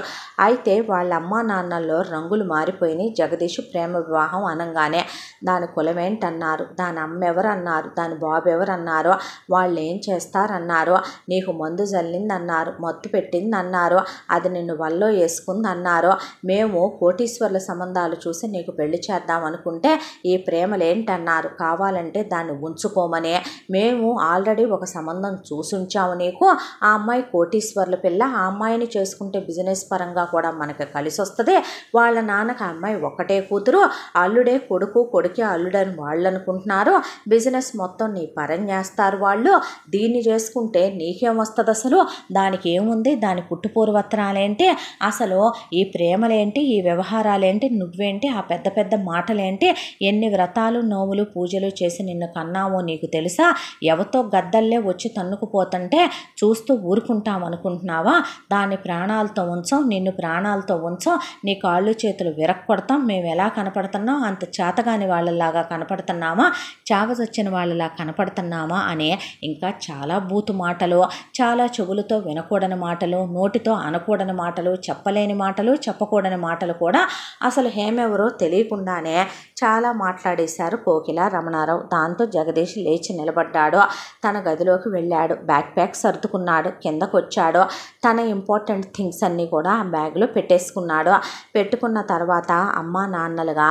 అయితే వాళ్ళ అమ్మా నాన్నల్లో రంగులు మారిపోయినాయి. జగదీష్ ప్రేమ వివాహం అనగానే దాని కులమేంటన్నారు, దాని అమ్మ ఎవరన్నారు, దాని బాబు ఎవరన్నారు, వాళ్ళు ఏం చేస్తారన్నారు, నీకు మందు జల్లింది అన్నారు, మత్తు పెట్టింది అన్నారు, అది నిన్ను వల్లో వేసుకుంది అన్నారు, మేము కోటీశ్వర్ల సంబంధాలు చూసి నీకు పెళ్లి చేద్దాం అనుకుంటే ఈ ప్రేమలేంటన్నారు, కావాలంటే దాన్ని ఉంచుకోమని, మేము ఆల్రెడీ ఒక సంబంధం చూసుంచాము నీకు, ఆ అమ్మాయి కోటీశ్వర్ల పిల్ల, ఆ అమ్మాయిని చేసుకుంటే బిజినెస్ పరంగా కూడా మనకి కలిసి వస్తుంది, వాళ్ళ నాన్నకి ఆ అమ్మాయి ఒక్కటే కూతురు, అల్లుడే కొడుకు కొడుకే అల్లుడని వాళ్ళు అనుకుంటున్నారు, బిజినెస్ మొత్తం నీ పరం చేస్తారు వాళ్ళు, దీన్ని చేసుకుంటే నీకేమొస్తుంది, అసలు దానికి ఏముంది, దాని పుట్టుపూర్వత్రాలేంటి, అసలు ఈ ప్రేమలేంటి, ఈ వ్యవహారాలేంటి, నువ్వేంటి, ఆ పెద్ద పెద్ద మాటలేంటి, ఎన్ని వ్రతాలు నోములు పూజలు చేసి నిన్ను కన్నామో నీకు తెలుసా, ఎవతో గద్దల్లే వచ్చి తన్నుకుపోతుంటే చూస్తూ ఊరుకుంటాం అనుకుంటున్నావా, దాన్ని ప్రాణాలతో ఉంచాం, నిన్ను ప్రాణాలతో ఉంచాం, నీ కాళ్ళు చేతులు విరక్కొడతాం, మేము ఎలా కనపడుతున్నాం అంత చేతగాని వాళ్ళలాగా కనపడుతున్నామా, చావచచ్చిన వాళ్ళలా కనపడుతున్నామా అనే ఇంకా చాలా బూతు మాటలు, చాలా చెవులతో వినకూడని మాటలు, నోటితో అనకూడని మాటలు, చెప్పలేని మాటలు, చెప్పకూడని మాటలు కూడా అసలు హేమెవరో తెలియకుండానే చాలా మాట్లాడేశారు కోకిల, రమణారావు. దాంతో జగదీష్ లేచి నిలబడ్డాడు. తన గదిలోకి వెళ్ళాడు. బ్యాక్ సర్దుకున్నాడు. కిందకు వచ్చాడు. తన ఇంపార్టెంట్ థింగ్స్ అన్నీ కూడా ఆ బ్యాగ్లో పెట్టేసుకున్నాడు. పెట్టుకున్న తర్వాత అమ్మా నాన్నలుగా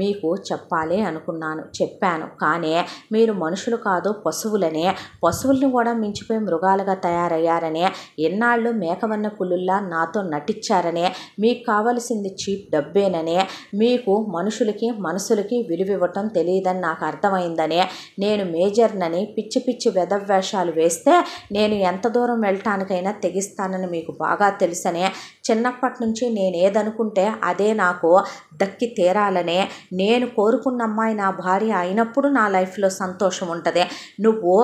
మీకు చెప్పాలి అనుకున్నాను, చెప్పాను. కానీ మీరు మనుషులు కాదు పశువులని, పశువుల్ని కూడా మించిపోయి మృగాలుగా తయారయ్యారని, ఎన్నాళ్ళు మేకవన్న పులుల్లా నాతో నటించారని, మీకు కావలసింది చీప్ డబ్బేనని, మీకు మనుషులకి మనసులకి విలువివ్వటం తెలియదని నాకు అర్థమైందని, నేను మేజర్నని పిచ్చి పిచ్చి వెధవేషాలు వేస్తే నేను ఎంత దూరం వెళ్ళటానికైనా తెగిస్తానని మీకు బాగా తెలుసనే, చిన్నప్పటి నుంచి నేను ఏదనుకుంటే అదే నాకు దక్కి తీరాలనే, నేను కోరుకున్న అమ్మాయి నా భార్య అయినప్పుడు నా లైఫ్లో సంతోషం ఉంటుంది. నువ్వు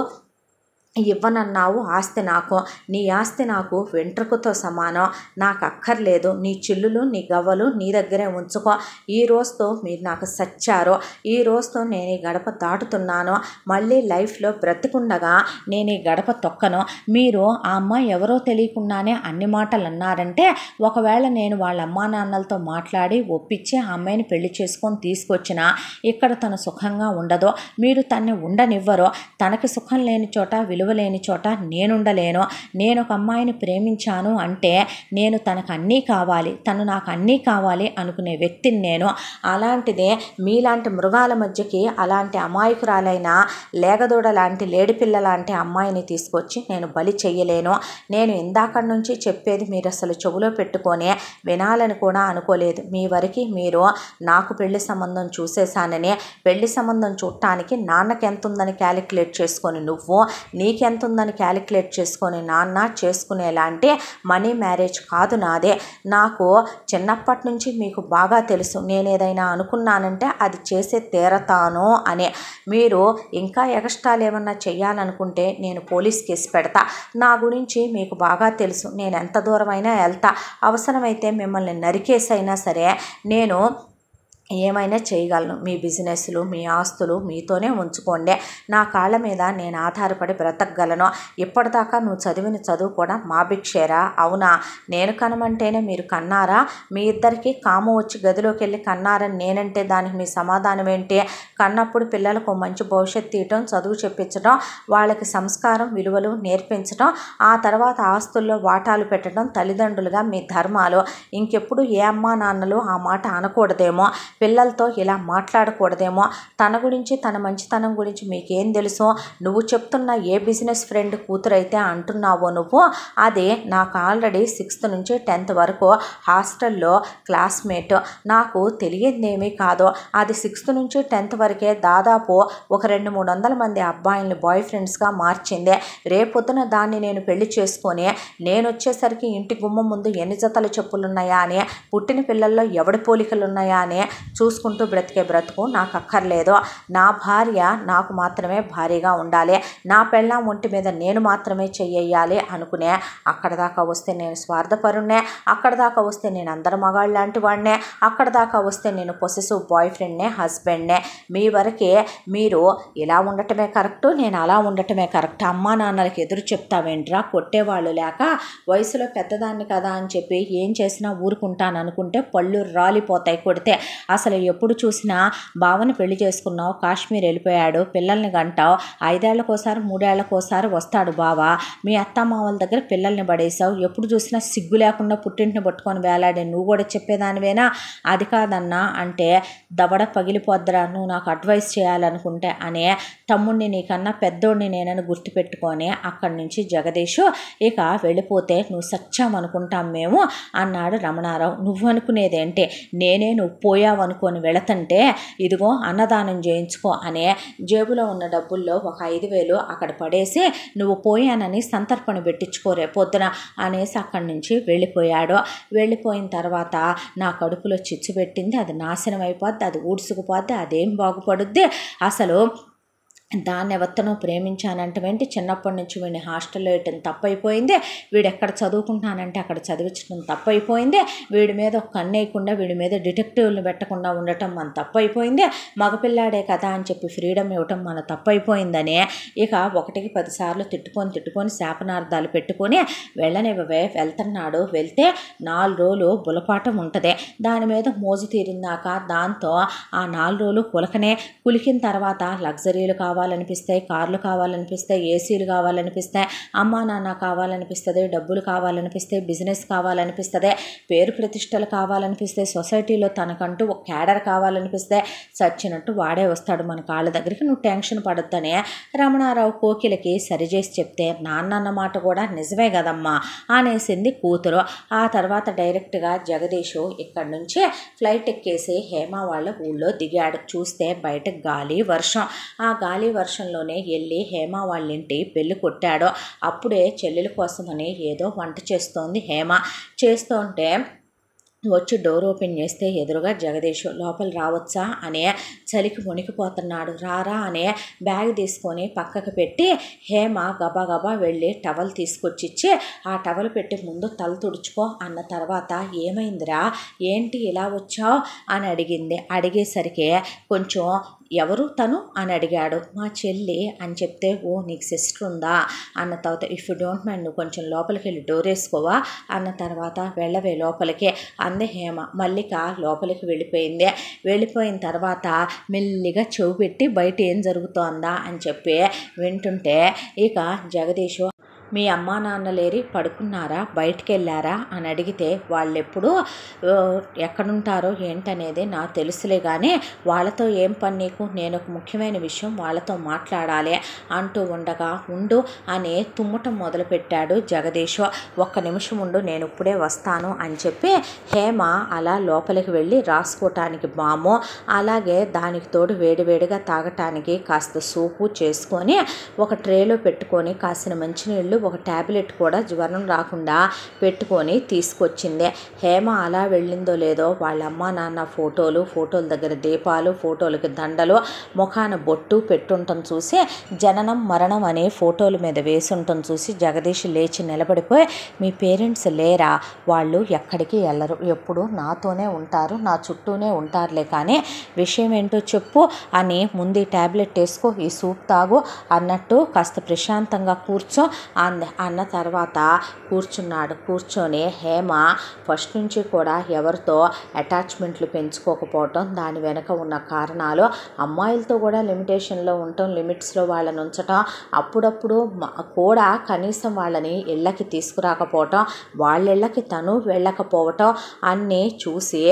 ఇవ్వనన్నావు ఆస్తి నాకు, నీ ఆస్తి నాకు వెంట్రుకతో సమానం, నాకు అక్కర్లేదు. నీ చిల్లులు నీ గవ్వలు నీ దగ్గరే ఉంచుకో. ఈ రోజుతో మీరు నాకు సచ్చారు. ఈ రోజుతో నేను ఈ గడప దాటుతున్నాను. మళ్ళీ లైఫ్లో బ్రతికుండగా నేను ఈ గడప తొక్కను. మీరు ఆ అమ్మాయి ఎవరో తెలియకుండానే అన్ని మాటలు అన్నారంటే, ఒకవేళ నేను వాళ్ళ అమ్మా నాన్నలతో మాట్లాడి ఒప్పించి ఆ అమ్మాయిని పెళ్లి చేసుకొని తీసుకొచ్చినా ఇక్కడ తను సుఖంగా ఉండదు. మీరు తన్ని ఉండనివ్వరు. తనకి సుఖం లేని చోట, విలువలేని చోట నేనుండలేను. నేను ఒక అమ్మాయిని ప్రేమించాను అంటే నేను తనకు అన్నీ కావాలి, తను నాకు అన్నీ కావాలి అనుకునే వ్యక్తిని నేను. అలాంటిదే మీలాంటి మృగాల మధ్యకి అలాంటి అమాయకురాలైన లేగదూడ లాంటి లేడిపిల్ల లాంటి అమ్మాయిని తీసుకొచ్చి నేను బలి చెయ్యలేను. నేను ఇందాక నుంచి చెప్పేది మీరు అసలు చెవులో పెట్టుకొని వినాలని కూడా అనుకోలేదు. మీ వరకు మీరు నాకు పెళ్లి సంబంధం చూసేశానని, పెళ్లి సంబంధం చూడటానికి నాన్నకి ఎంత ఉందని క్యాలిక్యులేట్ చేసుకొని నువ్వు, నీకెంత ఉందని క్యాలిక్యులేట్ చేసుకొని నాన్న చేసుకునేలాంటి మనీ మ్యారేజ్ కాదు నాదే. నాకు చిన్నప్పటి నుంచి మీకు బాగా తెలుసు, నేను ఏదైనా అనుకున్నానంటే అది చేసే తీరతాను అని. మీరు ఇంకా ఎక్స్ట్రాలు ఏమన్నా చెయ్యాలనుకుంటే నేను పోలీస్ కేసు పెడతా. నా గురించి మీకు బాగా తెలుసు, నేను ఎంత దూరమైనా వెళ్తా. అవసరమైతే మిమ్మల్ని నరికేసైనా సరే నేను ఏమైనా చేయగలను. మీ బిజినెస్లు మీ ఆస్తులు మీతోనే ఉంచుకోండి. నా కాళ్ళ మీద నేను ఆధారపడి బ్రతకగలను. ఇప్పటిదాకా నువ్వు చదివిన చదువు కూడా మా భిక్షేరా? అవునా? నేను కనమంటేనే మీరు కన్నారా? మీ ఇద్దరికి కాము వచ్చి గదిలోకి వెళ్ళి కన్నారని నేనంటే దానికి మీ సమాధానం ఏంటి? కన్నప్పుడు పిల్లలకు మంచి భవిష్యత్తు తీయటం, చదువు చెప్పించడం, వాళ్ళకి సంస్కారం విలువలు నేర్పించడం, ఆ తర్వాత ఆస్తుల్లో వాటాలు పెట్టడం తల్లిదండ్రులుగా మీ ధర్మాలు. ఇంకెప్పుడు ఏ అమ్మా నాన్నలు ఆ మాట అనకూడదేమో, పిల్లలతో ఇలా మాట్లాడకూడదేమో. తన గురించి తన మంచితనం గురించి మీకేం తెలుసు? నువ్వు చెప్తున్న ఏ బిజినెస్ ఫ్రెండ్ కూతురైతే అంటున్నావో నువ్వు, అది నాకు ఆల్రెడీ 6th నుంచి 10th వరకు హాస్టల్లో క్లాస్మేట్. నాకు తెలియదేమీ కాదు. అది 6th నుంచి 10th వరకే దాదాపు ఒక 200-300 మంది అబ్బాయిల్ని బాయ్ ఫ్రెండ్స్గా మార్చింది. రేపొద్దున దాన్ని నేను పెళ్లి చేసుకొని నేను వచ్చేసరికి ఇంటి గుమ్మం ముందు ఎన్ని జతల చెప్పులున్నాయా అని, పుట్టిన పిల్లల్లో ఎవడి పోలికలు ఉన్నాయా అని చూసుకుంటూ బ్రతికే బ్రతుకు నాకు అక్కర్లేదు. నా భార్య నాకు మాత్రమే భార్యగా ఉండాలి. నా పెళ్ళాం ఒంటి మీద నేను మాత్రమే చెయ్యాలి అనుకునే అక్కడ దాకా వస్తే నేను స్వార్థపరుణ్ణే, అక్కడ దాకా వస్తే నేను అందరి మగాళ్ళు లాంటి వాడినే, అక్కడ దాకా వస్తే నేను పొసెసివ్ బాయ్ ఫ్రెండ్నే, హస్బెండ్నే. మీ వరకే మీరు ఇలా ఉండటమే కరెక్టు, నేను అలా ఉండటమే కరెక్ట్. అమ్మా నాన్నలకి ఎదురు చెప్తావేంట్రా? కొట్టేవాళ్ళు లేక వయసులో పెద్దదాన్ని కదా అని చెప్పి ఏం చేసినా ఊరుకుంటాను అనుకుంటే పళ్ళు రాలిపోతాయి కొడితే. అసలు ఎప్పుడు చూసినా బావని పెళ్లి చేసుకున్నావు, కాశ్మీర్ వెళ్ళిపోయాడు, పిల్లల్ని గంటావు, 5 ఏళ్లకోసారి 3 ఏళ్లకోసారి వస్తాడు బావ, మీ అత్తమామల దగ్గర పిల్లల్ని పడేసావు, ఎప్పుడు చూసినా సిగ్గు లేకుండా పుట్టింటిని పట్టుకొని వేలాడే నువ్వు కూడా చెప్పేదానివేనా? అది కాదన్నా అంటే దవడ పగిలిపోద్దురా నువ్వు నాకు అడ్వైస్ చేయాలనుకుంటే అనే తమ్ముడిని నీకన్నా పెద్దోడిని నేనని గుర్తుపెట్టుకొని అక్కడి నుంచి జగదీషు ఇక వెళ్ళిపోతే నువ్వు సచ్చామనుకుంటాం మేము అన్నాడు రమణారావు. నువ్వు అనుకునేదేంటి? నేనే నువ్వు పోయావనుకొని వెళతంటే ఇదిగో అన్నదానం చేయించుకో అనే జేబులో ఉన్న డబ్బుల్లో ఒక 5,000 అక్కడ పడేసి నువ్వు పోయానని సంతర్పణ పెట్టించుకోరే పొద్దున అనేసి అక్కడి నుంచి వెళ్ళిపోయాడు. వెళ్ళిపోయిన తర్వాత నా కడుపులో చిచ్చు పెట్టింది, అది నాశనం అయిపోద్ది, అది ఊడ్చుకుపోద్ది, అదేం బాగుపడుద్ది, అసలు దాన్ని ఎవరితోనో ప్రేమించానంటే చిన్నప్పటి నుంచి వీడిని హాస్టల్లో వేయటం తప్పైపోయింది, వీడు ఎక్కడ చదువుకుంటానంటే అక్కడ చదివించడం తప్పైపోయింది, వీడి మీద ఒక కన్నేయకుండా వీడి మీద డిటెక్టివ్లు పెట్టకుండా ఉండటం మన తప్పైపోయింది, మగపిల్లాడే కదా అని చెప్పి ఫ్రీడమ్ ఇవ్వటం మన తప్పైపోయిందని ఇక 1కి 10 సార్లు తిట్టుకొని శాపనార్థాలు పెట్టుకొని వెళ్ళనివ్వవే వెళ్తున్నాడు, వెళ్తే 4 రోజులు బులపాటం ఉంటుంది, దాని మీద మోజు తీరిందాక దాంతో ఆ 4 రోజులు కులికిన తర్వాత లగ్జరీలు కావాలనిపిస్తాయి, కార్లు కావాలనిపిస్తాయి, ఏసీలు కావాలనిపిస్తాయి, అమ్మా నాన్న కావాలనిపిస్తుంది, డబ్బులు కావాలనిపిస్తాయి, బిజినెస్ కావాలనిపిస్తుంది, పేరు ప్రతిష్టలు కావాలనిపిస్తాయి, సొసైటీలో తనకంటూ ఒక క్యాడర్ కావాలనిపిస్తాయి, చచ్చినట్టు వాడే వస్తాడు మన కాళ్ళ దగ్గరికి, నువ్వు టెన్షన్ పడొద్దని రమణారావు కోకిలకి సరిచేసి చెప్తే నాన్న అన్నమాట కూడా నిజమే కదమ్మా అనేసింది కూతురు. ఆ తర్వాత డైరెక్ట్గా జగదీషు ఇక్కడి నుంచి ఫ్లైట్ ఎక్కేసి హేమ వాళ్ళ ఊళ్ళో దిగాడు. చూస్తే బయట గాలి వర్షం, ఆ గాలి వర్షంలోనే వెళ్ళి హేమ వాళ్ళ ఇంటి బెల్లు కొట్టాడు. అప్పుడే చెల్లెల కోసమని ఏదో వంట చేస్తోంది హేమ. చేస్తుంటే వచ్చి డోర్ ఓపెన్ చేస్తే ఎదురుగా జగదీష్. లోపల రావచ్చా అనే చలికి వణికిపోతున్నాడు. రారా అనే బ్యాగ్ తీసుకొని పక్కకు పెట్టి హేమ గబా వెళ్ళి టవల్ తీసుకొచ్చిచ్చి ఆ టవల్ పెట్టి ముందు తల తుడుచుకో అన్న తర్వాత ఏమైందిరా ఏంటి ఇలా వచ్చావు అని అడిగింది. అడిగేసరికి కొంచెం ఎవరు తను అని అడిగాడు. మా చెల్లి అని చెప్తే ఓ నీకు సిస్టర్ ఉందా అన్న తర్వాత ఇఫ్ యూ డోంట్ మైండ్ నువ్వు కొంచెం లోపలికి వెళ్ళి డోర్ వేసుకోవా అన్న తర్వాత వెళ్ళవే లోపలికి అంది హేమ. మల్లిక లోపలికి వెళ్ళిపోయింది. వెళ్ళిపోయిన తర్వాత మెల్లిగా చెవు పెట్టి బయట ఏం జరుగుతోందా అని చెప్పి వింటుంటే ఇక జగదీషు మీ అమ్మా నాన్నలేరి పడుకున్నారా బయటికి వెళ్ళారా అని అడిగితే వాళ్ళెప్పుడు ఎక్కడుంటారో ఏంటనేది నాకు తెలుసులే కానీ వాళ్ళతో ఏం పని నీకు, నేను ఒక ముఖ్యమైన విషయం వాళ్ళతో మాట్లాడాలి అంటూ ఉండగా ఉండు అని తుమ్మటం మొదలుపెట్టాడు జగదీష్. ఒక్క నిమిషం ఉండు నేను ఇప్పుడే వస్తాను అని చెప్పి హేమ అలా లోపలికి వెళ్ళి రాసుకోవటానికి బాము అలాగే దానికి తోడు వేడివేడిగా తాగటానికి కాస్త సూపు చేసుకొని ఒక ట్రేలో పెట్టుకొని కాసిన మంచినీళ్ళు ఒక ట్యాబ్లెట్ కూడా జ్వరం రాకుండా పెట్టుకొని తీసుకొచ్చింది. హేమ అలా వెళ్ళిందో లేదో వాళ్ళ అమ్మ నాన్న ఫోటోల దగ్గర దీపాలు, ఫోటోలకి దండలు, ముఖాన బొట్టు పెట్టుంటం చూసి జననం మరణం అనే ఫోటోల మీద వేసుంటం చూసి జగదీష్ లేచి నిలబడిపోయి మీ పేరెంట్స్ లేరా, వాళ్ళు ఎక్కడికి వెళ్ళరు, ఎప్పుడు నాతోనే ఉంటారు, నా చుట్టూనే ఉంటారులే కానీ విషయం ఏంటో చెప్పు అని ముందు ట్యాబ్లెట్ వేసుకో ఈ సూప్ తాగు అన్నట్టు కాస్త ప్రశాంతంగా కూర్చో అన్న తర్వాత కూర్చున్నాడు. కూర్చొని హేమ ఫస్ట్ నుంచి కూడా ఎవరితో అటాచ్మెంట్లు పెంచుకోకపోవటం దాని వెనక ఉన్న కారణాలు అమ్మాయిలతో కూడా లిమిటేషన్లో ఉండటం, లిమిట్స్లో వాళ్ళని ఉంచటం, అప్పుడప్పుడు కూడా కనీసం వాళ్ళని ఇళ్ళకి తీసుకురాకపోవటం, వాళ్ళ ఇళ్ళకి తను వెళ్ళకపోవటం అన్నీ చూసి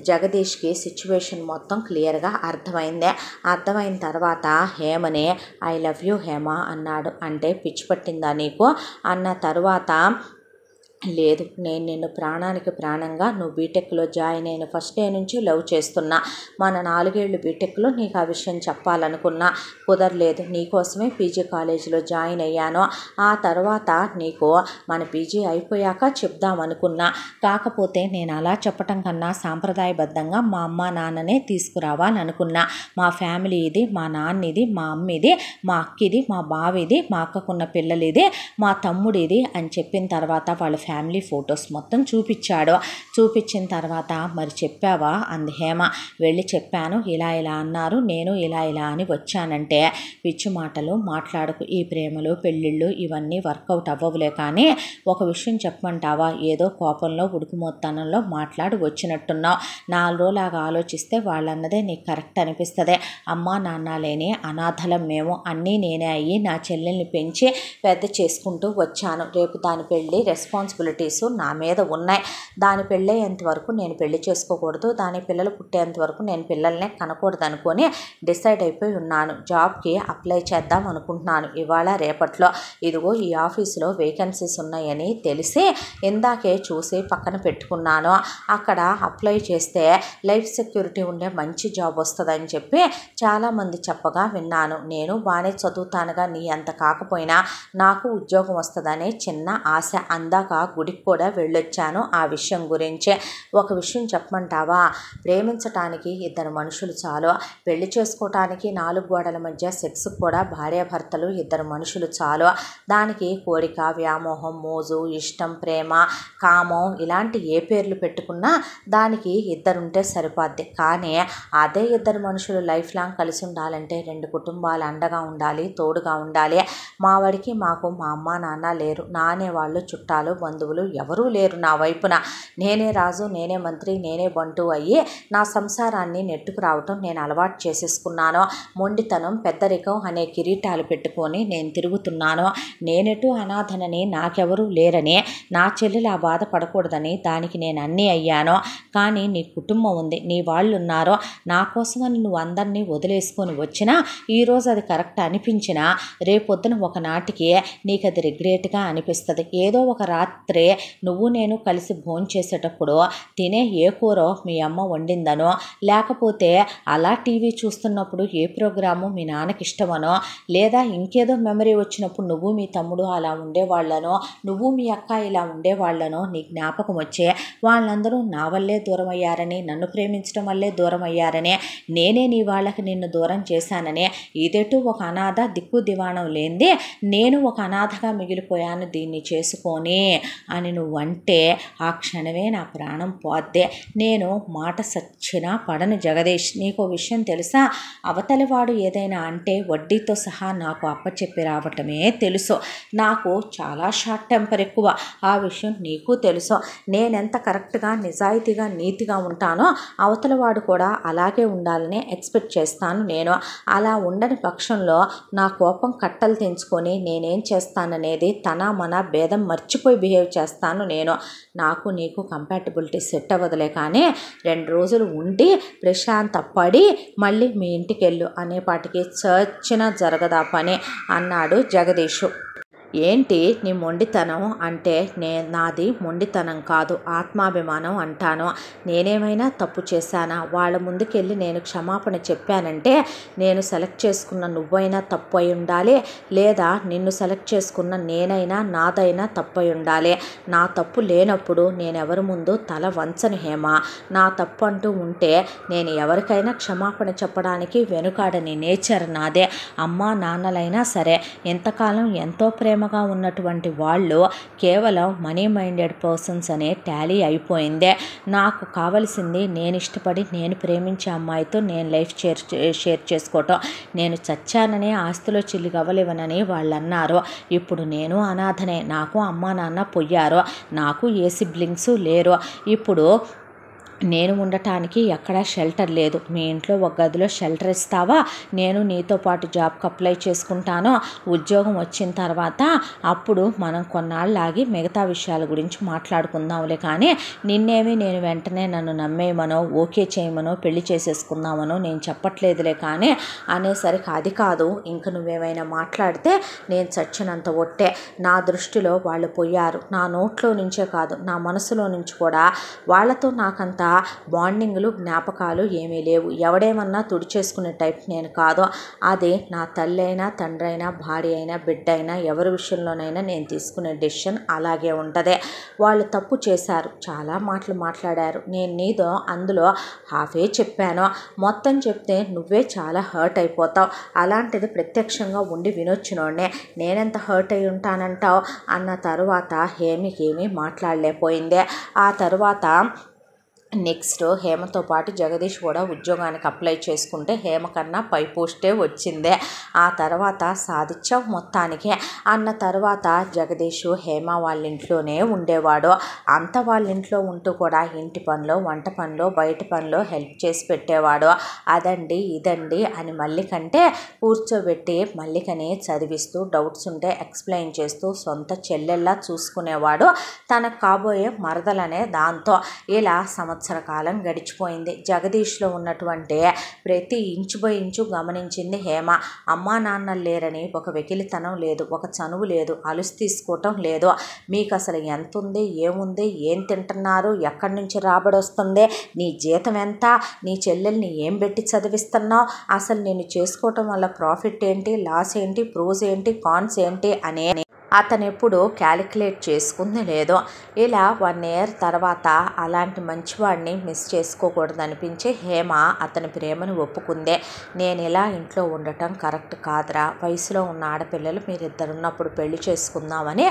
జగదీష్కి సిచ్యువేషన్ మొత్తం క్లియర్గా అర్థమైంది. అర్థమైన తర్వాత హేమని ఐ లవ్ యూ హేమ అన్నాడు. అంటే పిచ్చి పట్టిందా నీకు అన్న తర్వాత లేదు నేను నిన్ను ప్రాణానికి ప్రాణంగా నువ్వు బీటెక్లో జాయిన్ అయిన ఫస్ట్ డే నుంచి లవ్ చేస్తున్నా, మన 4 ఏళ్ళు బీటెక్లో నీకు ఆ విషయం చెప్పాలనుకున్నా కుదరలేదు, నీకోసమే పీజీ కాలేజీలో జాయిన్ అయ్యాను, ఆ తర్వాత నీకు మన పీజీ అయిపోయాక చెప్దామనుకున్నా, కాకపోతే నేను అలా చెప్పటం కన్నా సాంప్రదాయబద్ధంగా మా అమ్మ నాన్ననే తీసుకురావాలనుకున్నా, మా ఫ్యామిలీ ఇది, మా నాన్న ఇది, మా అమ్మ ఇది, మా అక్కిది, మా బావిది, మా అక్కకున్న పిల్లలు ఇది, మా తమ్ముడిది అని చెప్పిన తర్వాత వాళ్ళ ఫ్యామిలీ ఫొటోస్ మొత్తం చూపించాడు. చూపించిన తర్వాత మరి చెప్పావా అంది హేమ. వెళ్ళి చెప్పాను, ఇలా అన్నారు, నేను ఇలా అని వచ్చానంటే పిచ్చి మాటలు మాట్లాడకు, ఈ ప్రేమలు పెళ్ళిళ్ళు ఇవన్నీ వర్కౌట్ అవ్వవులే కానీ ఒక విషయం చెప్పమంటావా, ఏదో కోపంలో ఉడుకుమొత్తనంలో మాట్లాడి వచ్చినట్టున్నావు, 4 రోజులాగా ఆలోచిస్తే వాళ్ళన్నదే నీకు కరెక్ట్ అనిపిస్తుంది, అమ్మా నాన్న లేని అనాథలం మేము, అన్నీ నేనే అయ్యి నా చెల్లెల్ని పెంచి పెద్ద చేసుకుంటూ వచ్చాను, రేపు దాని పెళ్ళి రెస్పాన్సిబిలిటీస్ నా మీద ఉన్నాయి, దాని పెళ్ళయ్యేంత వరకు నేను పెళ్లి చేసుకోకూడదు, దాని పిల్లలు పుట్టేంత వరకు నేను పిల్లల్నే కనకూడదు అనుకొని డిసైడ్ అయిపోయి ఉన్నాను, జాబ్కి అప్లై చేద్దాం అనుకుంటున్నాను ఇవాళ రేపట్లో, ఇదిగో ఈ ఆఫీసులో వేకెన్సీస్ ఉన్నాయని తెలిసి ఇందాకే చూసి పక్కన పెట్టుకున్నాను, అక్కడ అప్లై చేస్తే లైఫ్ సెక్యూరిటీ ఉండే మంచి జాబ్ వస్తుందని చెప్పి చాలామంది చెప్పగా విన్నాను, నేను బాగానే చదువుతానుగా నీ అంత కాకపోయినా నాకు ఉద్యోగం వస్తుందనే చిన్న ఆశ, అందాక గుడికి కూడా వెళ్ళొచ్చాను ఆ విషయం గురించే. ఒక విషయం చెప్పమంటావా? ప్రేమించటానికి ఇద్దరు మనుషులు చాలు, పెళ్లి చేసుకోవటానికి 4 గోడల మధ్య సెక్స్ కూడా భార్యాభర్తలు ఇద్దరు మనుషులు చాలు. దానికి కోరిక, వ్యామోహం, మోజు, ఇష్టం, ప్రేమ, కామం ఇలాంటి ఏ పేర్లు పెట్టుకున్నా దానికి ఇద్దరుంటే సరిపోద్ది. కానీ అదే ఇద్దరు మనుషులు లైఫ్ లాంగ్ కలిసి ఉండాలంటే 2 కుటుంబాలు అండగా ఉండాలి, తోడుగా ఉండాలి. మా వాడికి మాకు మా అమ్మ నాన్న లేరు, నా అనేవాళ్ళు చుట్టాలు బంధువులు ఎవరూ లేరు నా వైపున. నేనే రాజు, నేనే మంత్రి, నేనే బంటు అయ్యి నా సంసారాన్ని నెట్టుకు రావటం నేను అలవాటు చేసేసుకున్నాను. మొండితనం, పెద్దరికం అనే కిరీటాలు పెట్టుకొని నేను తిరుగుతున్నాను. నేనెటు అనాథనని, నాకెవరూ లేరని, నా చెల్లెలు ఆ బాధపడకూడదని దానికి నేను అన్నీ అయ్యాను. కానీ నీ కుటుంబం ఉంది, నీ వాళ్ళు ఉన్నారు. నా కోసమని నువ్వు అందరినీ వదిలేసుకొని వచ్చినా, ఈరోజు అది కరెక్ట్ అనిపించినా రేపొద్దున ఒకనాటికి నీకు అది రిగ్రెట్గా అనిపిస్తుంది. ఏదో ఒక రాత్రి నువ్వు నేను కలిసి భోంచేసేటప్పుడు తినే ఏ కూరో మీ అమ్మ వండిందనో, లేకపోతే అలా టీవీ చూస్తున్నప్పుడు ఏ ప్రోగ్రాము మీ నాన్నకి ఇష్టమనో, లేదా ఇంకేదో మెమరీ వచ్చినప్పుడు నువ్వు మీ తమ్ముడు అలా ఉండేవాళ్ళనో, నువ్వు మీ అక్క ఇలా ఉండేవాళ్ళనో నీ జ్ఞాపకం వచ్చే వాళ్ళందరూ నా వల్లే దూరం అయ్యారని, నన్ను ప్రేమించడం వల్లే దూరం అయ్యారని, నేనే నీ వాళ్ళకి నిన్ను దూరం చేశానని, ఇదేటూ ఒక అనాథ దిక్కు దివాణం లేనిది నేను ఒక అనాథగా మిగిలిపోయాను దీన్ని చేసుకొని అని నువ్వంటే ఆ క్షణమే నా ప్రాణం పోద్దే. నేను మాట సచ్చినా పడను జగదీష్. నీకో విషయం తెలుసా? అవతలివాడు ఏదైనా అంటే వడ్డీతో సహా నాకు అప్పచెప్పి రావటమే తెలుసు. నాకు చాలా షార్ట్ టెంపర్ ఎక్కువ, ఆ విషయం నీకు తెలుసు. నేనెంత కరెక్ట్గా, నిజాయితీగా, నీతిగా ఉంటానో అవతలవాడు కూడా అలాగే ఉండాలని ఎక్స్పెక్ట్ చేస్తాను నేను. అలా ఉండని పక్షంలో నా కోపం కట్టలు తెంచుకొని నేనేం చేస్తాననేది తన మన భేదం మర్చిపోయి బిహేవ్ చేస్తాను నేను. నాకు నీకు కంపాటబిలిటీ సెట్ అవ్వదులే, కానీ 2 రోజులు ఉండి ప్రశాంత పడి మళ్ళీ మీ ఇంటికి వెళ్ళు అనేపాటికి చచ్చినా జరగదా పని అన్నాడు జగదీషు. ఏంటి నీ మొండితనం అంటే? నాది మొండితనం కాదు, ఆత్మాభిమానం అంటాను. నేనేమైనా తప్పు చేశానా? వాళ్ళ ముందుకెళ్ళి నేను క్షమాపణ చెప్పానంటే నేను సెలెక్ట్ చేసుకున్న నువ్వైనా తప్పు అయి ఉండాలి, లేదా నిన్ను సెలెక్ట్ చేసుకున్న నేనైనా నాదైనా తప్పు అయి ఉండాలి. నా తప్పు లేనప్పుడు నేను ఎవరి ముందు తల వంచను హేమ. నా తప్పు అంటూ ఉంటే నేను ఎవరికైనా క్షమాపణ చెప్పడానికి వెనుకాడని నేచర్ నాదే. అమ్మా నాన్నలైనా సరే ఎంతకాలం ఎంతో ప్రేమగా ఉన్నటువంటి వాళ్ళు కేవలం మనీ మైండెడ్ పర్సన్స్ అనే టాలీ అయిపోయిందే. నాకు కావలసింది నేను ఇష్టపడి నేను ప్రేమించే అమ్మాయితో నేను లైఫ్ షేర్ చేసుకోవటం. నేను చచ్చానని ఆస్తిలో చిల్లిగవ్వలేవనని వాళ్ళు అన్నారు. ఇప్పుడు నేను అనాథనే, నాకు అమ్మా నాన్న పోయారు, నాకు ఏ సిబ్లింగ్స్ లేరు. ఇప్పుడు నేను ఉండటానికి ఎక్కడా షెల్టర్ లేదు. మీ ఇంట్లో ఒక గదిలో షెల్టర్ ఇస్తావా? నేను నీతో పాటు జాబ్కి అప్లై చేసుకుంటాను. ఉద్యోగం వచ్చిన తర్వాత అప్పుడు మనం కొన్నాళ్ళాగి మిగతా విషయాల గురించి మాట్లాడుకుందాంలే, కానీ నిన్నేమి నేను వెంటనే నన్ను నమ్మేయమనో ఓకే చేయమనో పెళ్లి చేసేసుకుందామనో నేను చెప్పట్లేదులే. కానీ అనేసరికి అది కాదు, ఇంక నువ్వేమైనా మాట్లాడితే నేను చచ్చినంత ఒట్టే. నా దృష్టిలో వాళ్ళు పోయారు. నా నోట్లో నుంచే కాదు, నా మనసులో నుంచి కూడా వాళ్ళతో నాకంత బాండింగ్లు జ్ఞాపకాలు ఏమీ లేవు. ఎవడేమన్నా తుడిచేసుకునే టైప్ నేను కాదు. అది నా తల్లి అయినా, తండ్రి అయినా, భార్య అయినా, బిడ్డ అయినా, ఎవరి విషయంలోనైనా నేను తీసుకునే డెసిషన్ అలాగే ఉంటుంది. వాళ్ళు తప్పు చేశారు, చాలా మాటలు మాట్లాడారు. నేను నీతో అందులో హాఫే చెప్పాను, మొత్తం చెప్తే నువ్వే చాలా హర్ట్ అయిపోతావు. అలాంటిది ప్రత్యక్షంగా ఉండి వినొచ్చినోడ్నే నేనెంత హర్ట్ అయి ఉంటానంటావు అన్న తరువాత హేమికేమీ మాట్లాడలేకపోయిందే. ఆ తరువాత నెక్స్ట్ హేమతో పాటు జగదీష్ కూడా ఉద్యోగానికి అప్లై చేసుకుంటే హేమ కన్నా పై పోస్టే వచ్చిందే. ఆ తర్వాత సాధించావు మొత్తానికి అన్న తర్వాత జగదీష్ హేమ వాళ్ళ ఇంట్లోనే ఉండేవాడు. అంత వాళ్ళ ఇంట్లో ఉంటూ కూడా ఇంటి పనిలో, వంట పనిలో, బయట పనిలో హెల్ప్ చేసి పెట్టేవాడు. అదండి ఇదండి అని మల్లికంటే కూర్చోబెట్టి మల్లికని చదివిస్తూ, డౌట్స్ ఉంటే ఎక్స్ప్లెయిన్ చేస్తూ సొంత చెల్లెల్లా చూసుకునేవాడు తనకు కాబోయే మరదలనే దాంతో. ఇలా సంవత్సర కాలం గడిచిపోయింది. జగదీష్లో ఉన్నటువంటి ప్రతి ఇంచు బై ఇంచు గమనించింది హేమ. అమ్మా నాన్న లేరని ఒక వెకిలితనం లేదు, ఒక చనువు లేదు, అలుసు తీసుకోవటం లేదు. మీకు అసలు ఎంత ఉంది, ఏముంది, ఏం తింటున్నారు, ఎక్కడి నుంచి రాబడి వస్తుంది, నీ జీతం ఎంత, నీ చెల్లెల్ని ఏం పెట్టి చదివిస్తున్నావు, అసలు నేను చేసుకోవటం వల్ల ప్రాఫిట్ ఏంటి, లాస్ ఏంటి, ప్రోస్ ఏంటి, కాన్స్ ఏంటి అతను ఎప్పుడు క్యాలిక్యులేట్ చేసుకుంది లేదు. ఇలా 1 ఇయర్ తర్వాత అలాంటి మంచివాడిని మిస్ చేసుకోకూడదనిపించి హేమ అతని ప్రేమను ఒప్పుకుందే. నేను ఇలా ఇంట్లో ఉండటం కరెక్ట్ కాదురా, వయసులో ఉన్న ఆడపిల్లలు మీరిద్దరున్నప్పుడు పెళ్లి చేసుకుందామని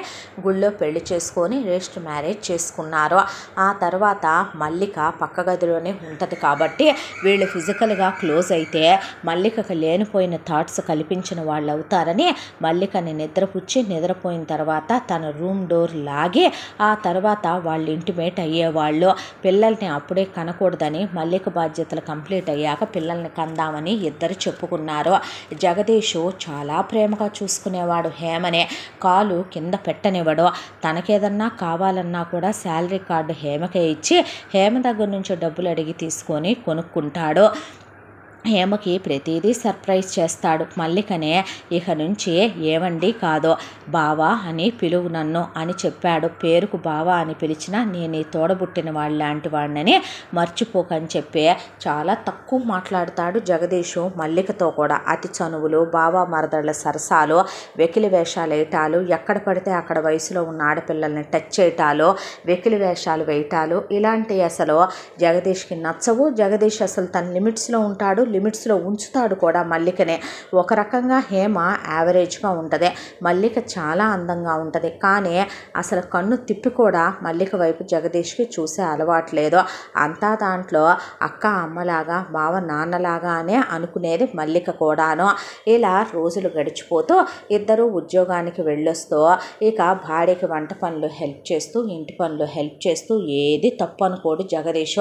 గుళ్ళో పెళ్లి చేసుకొని రిజిస్టర్ మ్యారేజ్ చేసుకున్నారు. ఆ తర్వాత మల్లిక పక్క గదిలోనే ఉంటుంది కాబట్టి వీళ్ళు ఫిజికల్గా క్లోజ్ అయితే మల్లికకు లేనిపోయిన థాట్స్ కల్పించిన వాళ్ళు అవుతారని మల్లికని నిద్రపోయిన తర్వాత తన రూమ్ డోర్ లాగి ఆ తర్వాత వాళ్ళు ఇంటిమేట్ అయ్యేవాళ్ళు. పిల్లల్ని అప్పుడే కనకూడదని మల్లిక బాధ్యతలు కంప్లీట్ అయ్యాక పిల్లల్ని కందామని ఇద్దరు చెప్పుకున్నారు. జగదీషు చాలా ప్రేమగా చూసుకునేవాడు హేమనే, కాలు కింద పెట్టనివ్వడు. తనకేదన్నా కావాలన్నా కూడా శాలరీ కార్డు హేమకే ఇచ్చి హేమ దగ్గర నుంచి డబ్బులు అడిగి తీసుకొని కొనుక్కుంటాడు. హేమకి ప్రతిదీ సర్ప్రైజ్ చేస్తాడు. మల్లికనే ఇక నుంచి ఏమండి కాదో బావా అని పిలువు నన్ను అని చెప్పాడు. పేరుకు బావా అని పిలిచినా నేను ఈ తోడబుట్టిన వాళ్ళ లాంటి వాడినని మర్చిపోకని చెప్పి చాలా తక్కువ మాట్లాడతాడు జగదీషు మల్లికతో కూడా. అతి చనువులు, బావా మరదళ్ళ సరసాలు, వెకిలి వేషాలు వేయటాలు, ఎక్కడ పడితే అక్కడ వయసులో ఉన్న ఆడపిల్లల్ని టచ్ చేయటాలు, వెకిలి వేషాలు వేయటాలు ఇలాంటివి అసలు జగదీష్కి నచ్చవు. జగదీష్ అసలు తన లిమిట్స్లో ఉంటాడు, లిమిట్స్లో ఉంచుతాడు కూడా మల్లికనే. ఒక రకంగా హేమ యావరేజ్గా ఉంటుంది, మల్లిక చాలా అందంగా ఉంటుంది. కానీ అసలు కన్ను తిప్పి కూడా మల్లిక వైపు జగదీష్కి చూసే అలవాట్లేదు. అంతా దాంట్లో అక్క అమ్మలాగా బావ నాన్నలాగానే అనుకునేది మల్లిక కూడాను. ఇలా రోజులు గడిచిపోతూ ఇద్దరు ఉద్యోగానికి వెళ్ళొస్తూ ఇక భార్యకి వంట పనులు హెల్ప్ చేస్తూ ఇంటి పనులు హెల్ప్ చేస్తూ ఏది తప్పు అనుకోడు జగదీష్.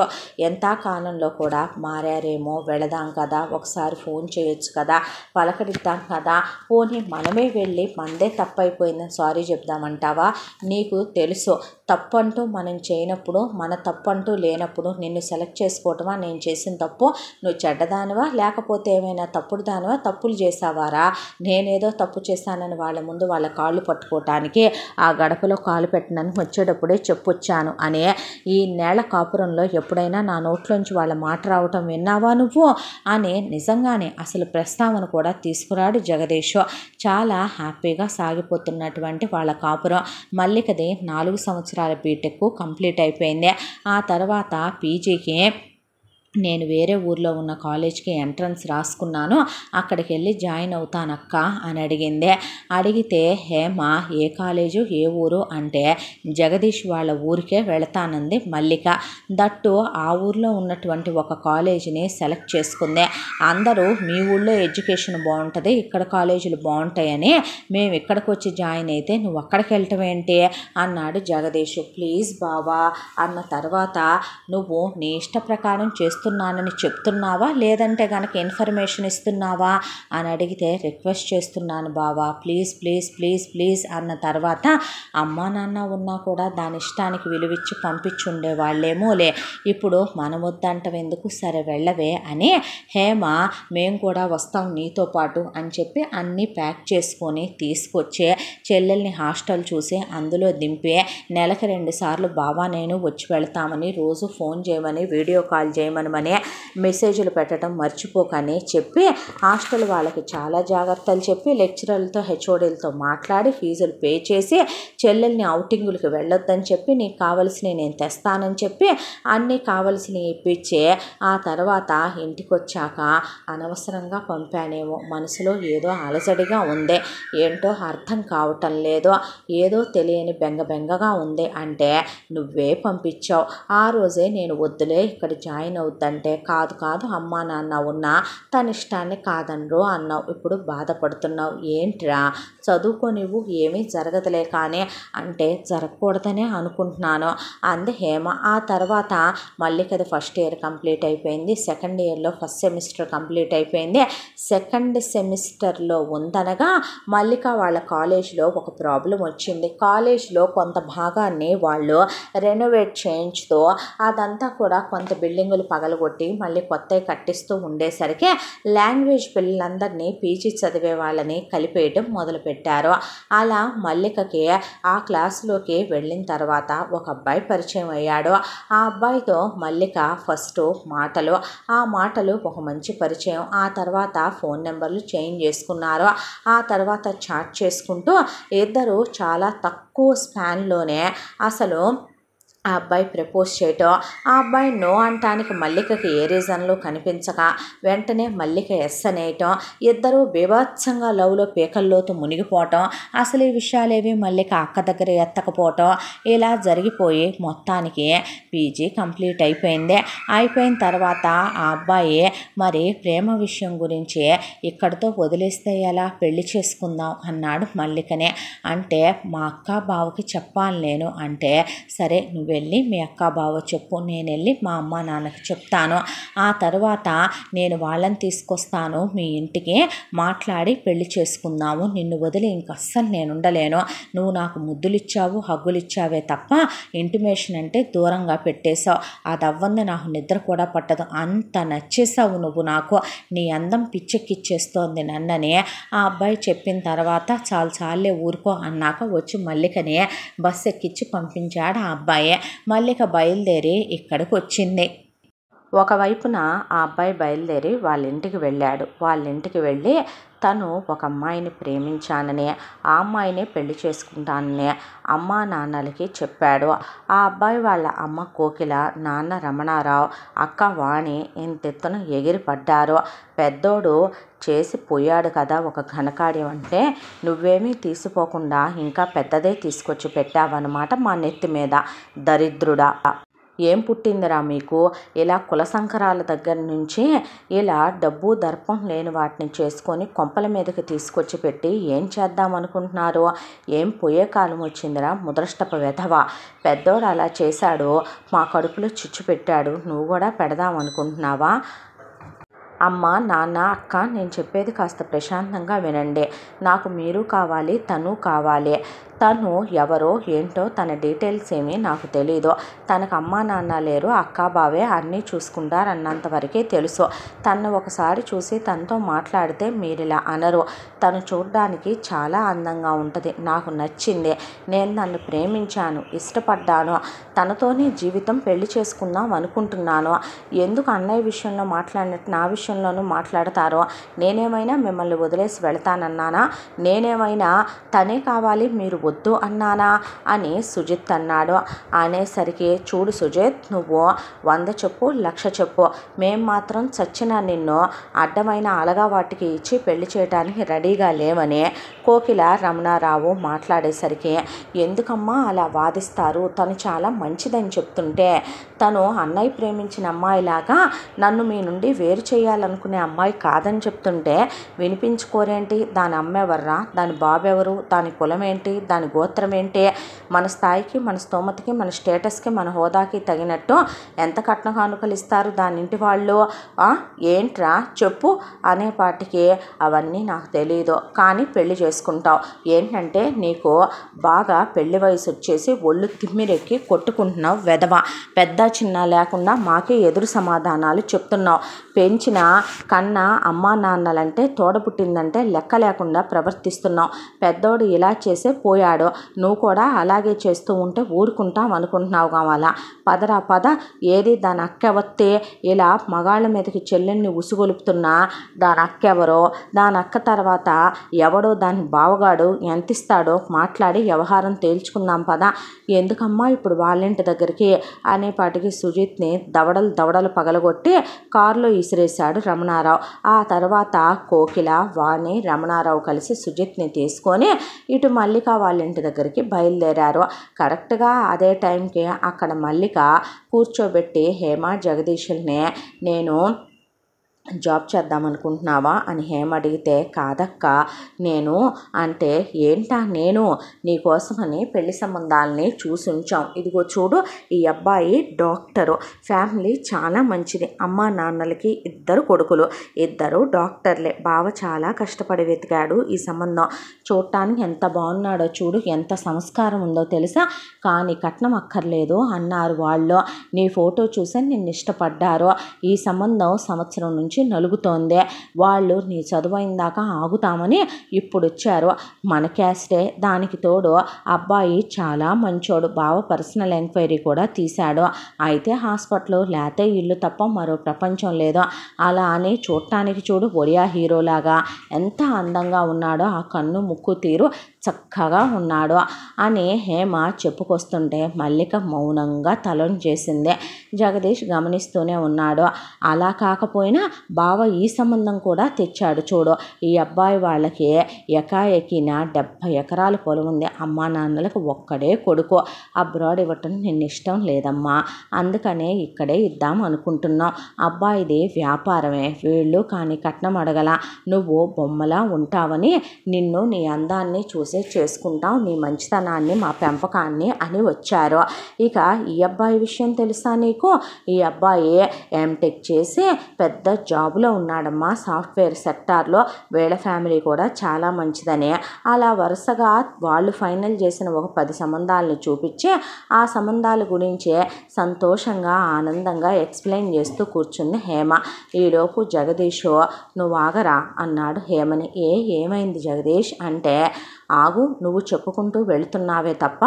ఎంత కాలంలో కూడా మారారేమో, వెళదాం కదా, ఒకసారి ఫోన్ చేయొచ్చు కదా, పలకరిద్దాం కదా, పోనీ మనమే వెళ్ళి మనదే తప్పు అయిపోయిందని సారీ చెప్దామంటావా? నీకు తెలుసు తప్పు అంటూ మనం చేయనప్పుడు, మన తప్పు అంటూ లేనప్పుడు నిన్ను సెలెక్ట్ చేసుకోవటమా నేను చేసిన తప్పు? నువ్వు చెడ్డదానివా లేకపోతే ఏమైనా తప్పుడు దానివా? తప్పులు చేసావారా? నేనేదో తప్పు చేశానని వాళ్ళ ముందు వాళ్ళ కాళ్ళు పట్టుకోవటానికి ఆ గడపలో కాలు పెట్టనని వచ్చేటప్పుడే చెప్పొచ్చాను అనే ఈ నేల కాపురంలో ఎప్పుడైనా నా నోట్లోంచి వాళ్ళ మాట రావటం విన్నావా నువ్వు అని నిజంగానే అసలు ప్రస్తావన కూడా తీసుకురాడు జగదీష్. చాలా హ్యాపీగా సాగిపోతున్నటువంటి వాళ్ళ కాపురం. మల్లికది 4 సంవత్సరాల బీటెక్ కంప్లీట్ అయిపోయింది. ఆ తర్వాత పీజీకి నేను వేరే ఊర్లో ఉన్న కాలేజ్కి ఎంట్రన్స్ రాసుకున్నాను, అక్కడికి వెళ్ళి జాయిన్ అవుతానక్క అని అడిగింది. అడిగితే హేమ ఏ కాలేజు ఏ ఊరు అంటే జగదీష్ వాళ్ళ ఊరికే వెళతానంది మల్లిక. దట్టు ఆ ఊర్లో ఉన్నటువంటి ఒక కాలేజీని సెలెక్ట్ చేసుకుంది. అందరూ మీ ఊళ్ళో ఎడ్యుకేషన్ బాగుంటుంది, ఇక్కడ కాలేజీలు బాగుంటాయని మేము ఇక్కడికి వచ్చి జాయిన్ అయితే నువ్వు అక్కడికి వెళ్ళటం ఏంటి అన్నాడు జగదీష్. ప్లీజ్ బావా అన్న తర్వాత నువ్వు నీ ఇష్ట ప్రకారం చేస్తున్నానని చెప్తున్నావా లేదంటే కనుక ఇన్ఫర్మేషన్ ఇస్తున్నావా అని అడిగితే రిక్వెస్ట్ చేస్తున్నాను బావా, ప్లీజ్ ప్లీజ్ ప్లీజ్ ప్లీజ్ అన్న తర్వాత అమ్మా నాన్న ఉన్నా కూడా దాని ఇష్టానికి విలువిచ్చి పంపించుండే వాళ్ళేమోలే, ఇప్పుడు మనం వద్దంటాం ఎందుకు, సరే వెళ్ళవే అని హేమ మేము కూడా వస్తాం నీతో పాటు అని చెప్పి అన్నీ ప్యాక్ చేసుకొని తీసుకొచ్చే చెల్లెల్ని హాస్టల్ చూసి అందులో దింపి నెలకు 2 సార్లు బావా నేను వచ్చి వెళ్తామని రోజు ఫోన్ చేయమని వీడియో కాల్ చేయమని మెసేజ్లు పెట్టడం మర్చిపోకని చెప్పి హాస్టల్ వాళ్ళకి చాలా జాగ్రత్తలు చెప్పి లెక్చరర్లతో హెచ్ఓడీలతో మాట్లాడి ఫీజులు పే చేసి చెల్లెల్ని అవుటింగులకి వెళ్ళొద్దని చెప్పి నీకు కావలసినవి నేను తెస్తానని చెప్పి అన్నీ కావలసినవి ఇప్పించి ఆ తర్వాత ఇంటికి వచ్చాక అనవసరంగా పంపానేమో, మనసులో ఏదో అలజడిగా ఉంది, ఏంటో అర్థం కావటం లేదో, ఏదో తెలియని బెంగగా ఉంది అంటే నువ్వే పంపించావు. ఆ రోజే నేను వద్దులే ఇక్కడ జాయిన్ అవుద్దంటే కాదు అమ్మా నాన్న ఉన్నా తన ఇష్టాన్ని కాదనరు అన్నావు, ఇప్పుడు బాధపడుతున్నావు ఏంట్రా, చదువుకోనివ్వు ఏమీ జరగదులే కానీ అంటే జరగకూడదనే అనుకుంటున్నాను అంది హేమ. ఆ తర్వాత మల్లికది ఫస్ట్ ఇయర్ కంప్లీట్ అయిపోయింది, సెకండ్ ఇయర్లో ఫస్ట్ సెమిస్టర్ కంప్లీట్ అయిపోయింది. సెకండ్ సెమిస్టర్లో ఉందనగా మల్లిక వాళ్ళ కాలేజ్లో ఒక ప్రాబ్లం వచ్చింది. కాలేజ్లో కొంత భాగాన్ని వాళ్ళు రెనోవేట్ చేయించుతూ అదంతా కూడా కొంత బిల్డింగులు పగలగొట్టి మళ్ళీ మళ్ళీ కొత్తవి కట్టిస్తూ ఉండేసరికి లాంగ్వేజ్ పిల్లలందరినీ పీజీ చదివే వాళ్ళని కలిపేయడం మొదలుపెట్టారు. అలా మల్లికకి ఆ క్లాసులోకి వెళ్ళిన తర్వాత ఒక అబ్బాయి పరిచయం అయ్యాడు. ఆ అబ్బాయితో మల్లిక ఫస్ట్ మాటలు, ఆ మాటలు ఒక మంచి పరిచయం. ఆ తర్వాత ఫోన్ నెంబర్లు చేంజ్ చేసుకున్నారు. ఆ తర్వాత చాట్ చేసుకుంటూ ఇద్దరు చాలా తక్కువ స్పాన్లోనే అసలు ఆ అబ్బాయి ప్రపోజ్ చేయటం, ఆ అబ్బాయి నో అంటానికి మల్లికకి ఏ రీజన్లో కనిపించక వెంటనే మల్లిక ఎస్ అనేయటం, ఇద్దరు బీభత్సంగా లవ్లో పీకల్లోతు మునిగిపోవటం, అసలు ఈ విషయాలేవి మల్లిక అక్క దగ్గర ఎత్తకపోవటం, ఇలా జరిగిపోయి మొత్తానికి పీజీ కంప్లీట్ అయిపోయింది. అయిపోయిన తర్వాత ఆ అబ్బాయి మరి ప్రేమ విషయం గురించి ఇక్కడితో వదిలేస్తే ఎలా, పెళ్లి చేసుకుందాం అన్నాడు మల్లికనే. అంటే మా అక్క బావకి చెప్పాలి నేను అంటే, సరే నువ్వు వెళ్ళి మీ అక్క బావ చెప్పు, నేను వెళ్ళి మా అమ్మ నాన్నకి చెప్తాను, ఆ తర్వాత నేను వాళ్ళని తీసుకొస్తాను మీ ఇంటికి, మాట్లాడి పెళ్లి చేసుకుందాము, నిన్ను వదిలి ఇంకస్సలు నేను ఉండలేను, నువ్వు నాకు ముద్దులు ఇచ్చావు హగ్గులు ఇచ్చావే తప్ప ఇంటిమేషన్ అంటే దూరంగా పెట్టేశావు, అది అవ్వంది నాకు నిద్ర కూడా పట్టదు, అంత నచ్చేసావు నువ్వు నాకు, నీ అందం పిచ్చెక్కిచ్చేస్తోంది నన్నని ఆ అబ్బాయి చెప్పిన తర్వాత చాలు చాలే ఊరుకో అన్నాక వచ్చి మల్లికని బస్సు ఎక్కించి పంపించాడు ఆ అబ్బాయి. మల్లిక బయలుదేరి ఇక్కడికి వచ్చింది. ఒకవైపున ఆ అబ్బాయి బయలుదేరి వాళ్ళ ఇంటికి వెళ్ళాడు. వాళ్ళ ఇంటికి వెళ్ళి తను ఒక అమ్మాయిని ప్రేమించానని, ఆ అమ్మాయిని పెళ్లి చేసుకుంటానని అమ్మా నాన్నలకి చెప్పాడు. ఆ అబ్బాయి వాళ్ళ అమ్మ కోకిల, నాన్న రమణారావు, అక్క వాణి ఇంతెత్తున ఎగిరిపడ్డారు. పెద్దోడు చేసి పోయాడు కదా ఒక ఘనకార్యం అంటే, నువ్వేమీ తీసిపోకుండా ఇంకా పెద్దదే తీసుకొచ్చి పెట్టావన్నమాట మా నెత్తి మీద, దరిద్రుడా, ఏం పుట్టిందిరా మీకు, ఇలా కుల సంకరాల దగ్గర నుంచి ఇలా డబ్బు దర్పం లేని వాటిని చేసుకొని కొంపల మీదకి తీసుకొచ్చి పెట్టి ఏం చేద్దాం అనుకుంటున్నారు, ఏం పోయే కాలం వచ్చిందిరా ముద్రష్టప వెధవ, పెద్దోడు అలా చేశాడు, మా కడుపులో చిచ్చు పెట్టాడు, నువ్వు కూడా పెడదాం అనుకుంటున్నావా? అమ్మ నాన్న అక్క నేను చెప్పేది కాస్త ప్రశాంతంగా వినండి, నాకు మీరు కావాలి తను కావాలి, తను ఎవరో ఏంటో తన డీటెయిల్స్ ఏమీ నాకు తెలీదు, తనకు అమ్మా నాన్న లేరు, అక్క బావే అన్నీ చూసుకుంటారు అన్నంతవరకే తెలుసు, తను ఒకసారి చూసి తనతో మాట్లాడితే మీరు ఇలా అనరు, తను చూడడానికి చాలా అందంగా ఉంటుంది, నాకు నచ్చింది, నేను నన్ను ప్రేమించాను, ఇష్టపడ్డాను, తనతోనే జీవితం పెళ్లి చేసుకుందాం అనుకుంటున్నాను, ఎందుకు అన్నయ్య విషయంలో మాట్లాడినట్టు నా విషయంలోనూ మాట్లాడతారో, నేనేమైనా మిమ్మల్ని వదిలేసి వెళతానన్నానా, నేనేమైనా తనే కావాలి మీరు వద్దు అన్నానా అని సుజిత్ అన్నాడు. అనేసరికి చూడు సుజిత్, నువ్వు 100 చెప్పు 1,00,000 చెప్పు, మేం మాత్రం చచ్చిన నిన్ను అడ్డమైన అలగా వాటికి ఇచ్చి పెళ్లి చేయడానికి రెడీగా లేవని కోకిల రమణారావు మాట్లాడేసరికి, ఎందుకమ్మా అలా వాదిస్తారు, తను చాలా మంచిదని చెప్తుంటే, తను అన్నయ్య ప్రేమించిన అమ్మాయిలాగా నన్ను మీ నుండి వేరు చేయాలనుకునే అమ్మాయి కాదని చెప్తుంటే వినిపించుకోరేంటి, దాని అమ్మెవర్రా, దాని బాబెవరు, దాని కులం ఏంటి, దాని గోత్రం ఏంటి, మన స్థాయికి మన స్తోమతకి మన స్టేటస్కి మన హోదాకి తగినట్టు ఎంత కట్న కానుకలు ఇస్తారు దాని ఇంటి వాళ్ళు, ఏంట్రా చెప్పు అనేపాటికి, అవన్నీ నాకు తెలియదు కానీ పెళ్లి చేసుకుంటావు, ఏంటంటే నీకు బాగా పెళ్లి వయసు వచ్చేసి ఒళ్ళు తిమ్మిరెక్కి కొట్టుకుంటున్నావు వెధవ, పెద్ద చిన్న లేకుండా మాకే ఎదురు సమాధానాలు చెప్తున్నావు, పెంచిన కన్న అమ్మా నాన్నలంటే తోడపుట్టిందంటే లెక్క లేకుండా ప్రవర్తిస్తున్నావు, పెద్దోడు ఇలా చేసే పోయాడు, నువ్వు కూడా అలాగే చేస్తూ ఉంటే ఊరుకుంటాం అనుకుంటున్నావు కావాలా, పదరా పద, ఏది దాని అక్కెవత్తే, ఇలా మగాళ్ళ మీదకి చెల్లెల్ని ఉసుగొలుపుతున్నా దాని అక్కెవరో, దాని అక్క తర్వాత ఎవడో దాని బావగాడు ఎంత ఇస్తాడో మాట్లాడి వ్యవహారం తేల్చుకుందాం పద, ఎందుకమ్మా ఇప్పుడు వాళ్ళింటి దగ్గరికి అనేపాటికి సుజిత్ని దవడలు పగలగొట్టి కారులో ఇసిరేశాడు రమణారావు. ఆ తర్వాత కోకిల వాణి రమణారావు కలిసి సుజిత్ని తీసుకొని ఇటు మల్లిక వాళ్ళ ఇంటి దగ్గరికి బయలుదేరారు. కరెక్ట్గా అదే టైంకి అక్కడ మల్లిక కూర్చోబెట్టి, హేమ జగదీషుల్ని నేను జాబ్ చేద్దామనుకుంటున్నావా అని హేమ అడిగితే, కాదక్క, నేను అంటే ఏంటా, నేను నీకోసమని పెళ్లి సంబంధాలని చూసి ఉంచాం. ఇదిగో చూడు, ఈ అబ్బాయి డాక్టరు, ఫ్యామిలీ చాలా మంచిది, అమ్మా నాన్నలకి 2 కొడుకులు, 2 డాక్టర్లే. బావ చాలా కష్టపడి వెతికాడు ఈ సంబంధం. చూడటానికి ఎంత బాగున్నాడో చూడు, ఎంత సంస్కారం ఉందో తెలుసా, కానీ కట్నం అక్కర్లేదు అన్నారు వాళ్ళు. నీ ఫోటో చూసి నిన్ను ఇష్టపడ్డారు. ఈ సంబంధం సంవత్సరం నుంచి నలుగుతోంది. వాళ్ళు నీ చదువైన దాకా ఆగుతామని ఇప్పుడు వచ్చారు. మన క్యాస్టే, దానికి తోడు అబ్బాయి చాలా మంచోడు. బావ పర్సనల్ ఎంక్వైరీ కూడా తీశాడు. అయితే హాస్పిటల్ లేతే ఇల్లు తప్ప మరో ప్రపంచం లేదు. అలా అని చూడటానికి చూడు ఒరియా హీరోలాగా ఎంత అందంగా ఉన్నాడో, ఆ కన్ను ముక్కు తీరు చక్కగా ఉన్నాడు అని హేమ చెప్పుకొస్తుంటే మల్లిక మౌనంగా తలొంచేసింది. జగదీష్ గమనిస్తూనే ఉన్నాడు. అలా కాకపోయినా బావ ఈ సంబంధం కూడా తెచ్చాడు చూడు. ఈ అబ్బాయి వాళ్ళకి ఎకాఎకిన 70 ఎకరాల పొలం ఉంది. అమ్మా నాన్నలకు ఒక్కడే కొడుకు. అబ్రాడ్ ఇవ్వటం నిన్ను ఇష్టం లేదమ్మా, అందుకనే ఇక్కడే ఇద్దాం అనుకుంటున్నాం. అబ్బాయిది వ్యాపారమే, వీళ్ళు కానీ కట్నం అడగల. నువ్వు బొమ్మలా ఉంటావని, నిన్ను నీ అందాన్ని చూసి చేసుకుంటాం, నీ మంచితనాన్ని, మా పెంపకాన్ని అని వచ్చారు. ఇక ఈ అబ్బాయి విషయం తెలుసా నీకు? ఈ అబ్బాయి ఎంటెక్ చేసి పెద్ద జాబ్లో ఉన్నాడమ్మా, సాఫ్ట్వేర్ సెక్టార్లో. వీళ్ళ ఫ్యామిలీ కూడా చాలా మంచిదని అలా వరుసగా వాళ్ళు ఫైనల్ చేసిన ఒక 10 సంబంధాలను చూపించి ఆ సంబంధాల గురించి సంతోషంగా ఆనందంగా ఎక్స్ప్లెయిన్ చేస్తూ కూర్చుంది హేమ. ఈలోపు జగదీష్, నువ్వు ఆగరా అన్నాడు హేమని. ఏమైంది జగదీష్ అంటే, ఆగు, నువ్వు చెప్పుకుంటూ వెళుతున్నావే తప్ప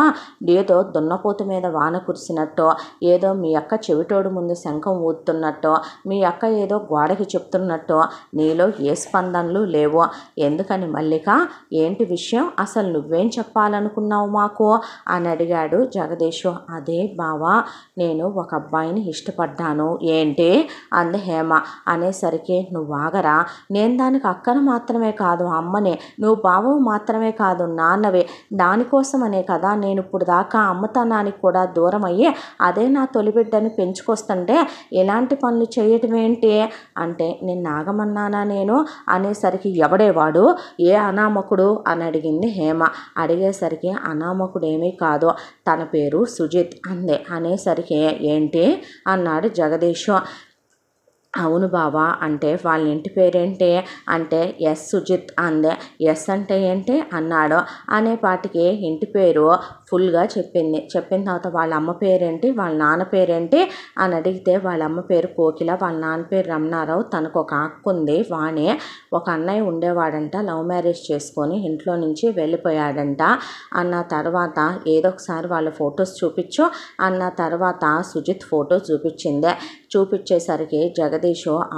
ఏదో దున్నపోతు మీద వాన కురిసినట్టో, ఏదో మీ అక్క చెవిటోడు ముందు శంఖం ఊదుతున్నట్టో, మీ అక్క ఏదో గోడకి చెప్తున్నట్టో నీలో ఏ స్పందనలు లేవు. ఎందుకని మల్లిక, ఏంటి విషయం, అసలు నువ్వేం చెప్పాలనుకున్నావు మాకు అని అడిగాడు జగదీష్. అదే బావా, నేను ఒక అబ్బాయిని ఇష్టపడ్డాను. ఏంటి అంది హేమ. అనేసరికి, నువ్వు ఆగరా, నేను దానికి అక్కను మాత్రమే కాదు అమ్మనే, నువ్వు బావవు మాత్రమే కాదు నాన్నవే. దానికోసమనే కదా నేను ఇప్పుడు దాకా అమ్మతనానికి కూడా దూరం అయ్యి అదే నా తొలిబిడ్డని పెంచుకొస్తుంటే ఎలాంటి పనులు చేయటం ఏంటి అంటే, నేను ఆగమన్నానా నేను అనేసరికి, ఎవడేవాడు, ఏ అనామకుడు అని అడిగింది హేమ. అడిగేసరికి, అనామకుడేమీ కాదు, తన పేరు సుజిత్ అందే. అనేసరికి, ఏంటి అన్నాడు జగదీష్. అవును బావా, అంటే వాళ్ళ ఇంటి పేరేంటి అంటే, ఎస్ సుజిత్ అందే. ఎస్ అంటే ఏంటి అన్నాడు. అనేపాటికి ఇంటి పేరు ఫుల్గా చెప్పింది. చెప్పిన తర్వాత వాళ్ళ అమ్మ పేరేంటి, వాళ్ళ నాన్న పేరేంటి అని అడిగితే, వాళ్ళ అమ్మ పేరు కోకిల, వాళ్ళ నాన్న పేరు రమణారావు, తనకు ఒక అక్క ఉంది వాణి, ఒక అన్నయ్య ఉండేవాడంట, లవ్ మ్యారేజ్ చేసుకొని ఇంట్లో నుంచి వెళ్ళిపోయాడంట అన్న తర్వాత, ఏదో ఒకసారి వాళ్ళ ఫొటోస్ చూపించు అన్న తర్వాత సుజిత్ ఫోటో చూపించింది. చూపించేసరికి జగదీష్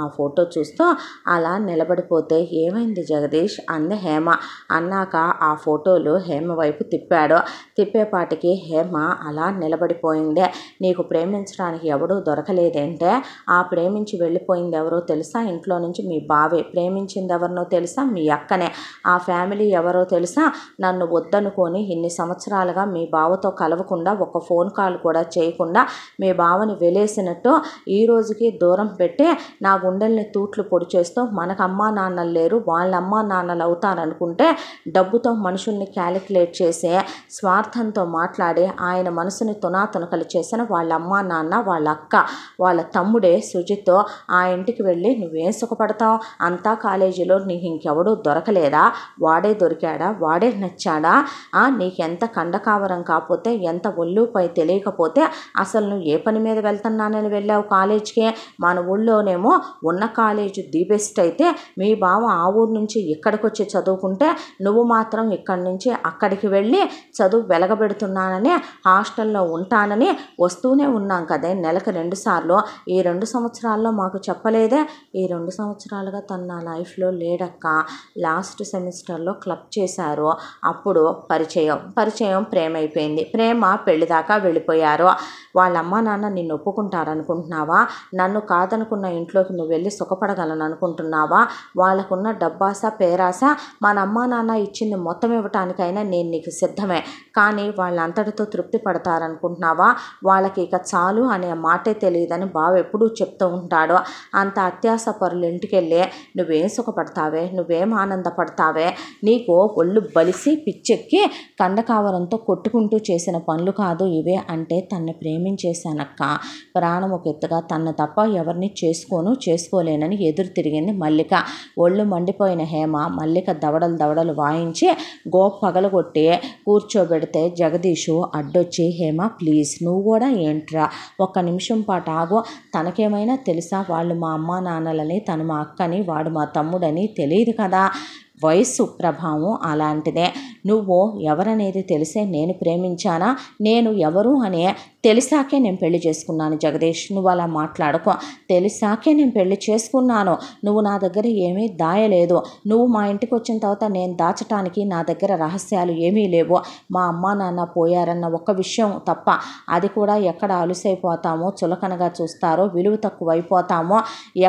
ఆ ఫోటో చూస్తూ అలా నిలబడిపోతే, ఏమైంది జగదీష్ అంది హేమ. అన్నాక ఆ ఫోటోలు హేమ వైపు తిప్పాడు. తిప్పేపాటికి హేమ అలా నిలబడిపోయింది. నీకు ప్రేమించడానికి ఎవడూ దొరకలేదేంటే, ఆ ప్రేమించి వెళ్ళిపోయింది ఎవరో తెలుసా, ఇంట్లో నుంచి మీ బావే. ప్రేమించింది ఎవరినో తెలుసా, మీ అక్కనే. ఆ ఫ్యామిలీ ఎవరో తెలుసా, నన్ను వద్దనుకొని ఇన్ని సంవత్సరాలుగా మీ బావతో కలవకుండా, ఒక ఫోన్ కాల్ కూడా చేయకుండా మీ బావని వెలేసినట్టు ఈ రోజుకి దూరం పెట్టి నా గుండెల్ని తూట్లు పొడి చేస్తూ, మనకు అమ్మా నాన్నలు లేరు, వాళ్ళ అమ్మా నాన్నలు అవుతారనుకుంటే డబ్బుతో మనుషుల్ని క్యాలిక్యులేట్ చేసే స్వార్థంతో మాట్లాడి ఆయన మనసుని తునాతునకలు చేసిన వాళ్ళ అమ్మా నాన్న, వాళ్ళ అక్క, వాళ్ళ తమ్ముడే సుజిత్. ఆ ఇంటికి వెళ్ళి నువ్వేం సుఖపడతావు, అంతా కాలేజీలో నీకు ఇంకెవడూ దొరకలేదా, వాడే దొరికాడా, వాడే నచ్చాడా, నీకెంత కండకావరం కాకపోతే, ఎంత ఒళ్ళుపై తెలియకపోతే అసలు నువ్వు ఏ పని మీద వెళ్తున్నానని వెళ్ళావు కాలేజ్కి. మన ఊళ్ళోనేమో ఉన్న కాలేజీ ది బెస్ట్ అయితే, మీ బావ ఆ ఊరు నుంచి ఇక్కడికి వచ్చి చదువుకుంటే నువ్వు మాత్రం ఇక్కడి నుంచి అక్కడికి వెళ్ళి చదువు వెలగబెడుతున్నానని, హాస్టల్లో ఉంటానని వస్తూనే ఉన్నాం కదే నెలకు 2 సార్లు. ఈ 2 సంవత్సరాల్లో మాకు చెప్పలేదే. ఈ 2 సంవత్సరాలుగా తన నా లైఫ్లో లేడక్క. లాస్ట్ సెమిస్టర్లో క్లబ్ చేశారు, అప్పుడు పరిచయం ప్రేమ అయిపోయింది. ప్రేమ పెళ్లి దాకా వెళ్ళిపోయారు. వాళ్ళ అమ్మ నాన్న నిన్ను ఒప్పుకుంటారనుకుంటున్నావా, అనుకుంటున్నావా? నన్ను కాదనుకున్న ఇంట్లోకి నువ్వు వెళ్ళి సుఖపడగలను అనుకుంటున్నావా? వాళ్ళకున్న డబ్బాస పేరాస మన అమ్మా నాన్న ఇచ్చింది మొత్తం ఇవ్వటానికైనా నేను నీకు సిద్ధమే. కానీ వాళ్ళంతటితో తృప్తి పడతారనుకుంటున్నావా? వాళ్ళకి ఇక చాలు అనే మాటే తెలియదని బావ ఎప్పుడూ చెప్తూ ఉంటాడు. అంత అత్యాస పరులు ఇంటికెళ్ళి నువ్వేం సుఖపడతావే, నువ్వేం ఆనందపడతావే? నీకు ఒళ్ళు బలిసి పిచ్చెక్కి కండకావరంతో కొట్టుకుంటూ చేసిన పనులు కాదు ఇవే అంటే తన్ని ప్రేమించేశానక్క. ప్రాణం ఒక ఎత్తుగా తన్ను తప్ప ఎవరిని చేసుకోలేనని ఎదురు తిరిగింది మల్లిక. ఒళ్ళు మండిపోయిన హేమ మల్లిక దవడలు వాయించి పగలగొట్టి కూర్చోబెడితే జగదీషు అడ్డొచ్చి, హేమ ప్లీజ్ నువ్వు కూడా ఏంట్రా, ఒక్క నిమిషం పాటు ఆగు. తనకేమైనా తెలుసా వాళ్ళు మా అమ్మా నాన్నలని, తను మా అక్కని, వాడు మా తమ్ముడని తెలియదు కదా. వయస్సు ప్రభావం అలాంటిదే. నువ్వు ఎవరనేది తెలిసే నేను ప్రేమించానా? నేను ఎవరు అనే తెలిసాకే నేను పెళ్లి చేసుకున్నాను జగదీష్. నువ్వు అలా మాట్లాడుకో. తెలిసాకే నేను పెళ్లి చేసుకున్నాను. నువ్వు నా దగ్గర ఏమీ దాయలేదు. నువ్వు మా ఇంటికి వచ్చిన తర్వాత నేను దాచటానికి నా దగ్గర రహస్యాలు ఏమీ లేవు. మా అమ్మ నాన్న పోయారన్న ఒక్క విషయం తప్ప. అది కూడా ఎక్కడ అలుసైపోతామో, చులకనగా చూస్తారో, విలువ తక్కువైపోతామో,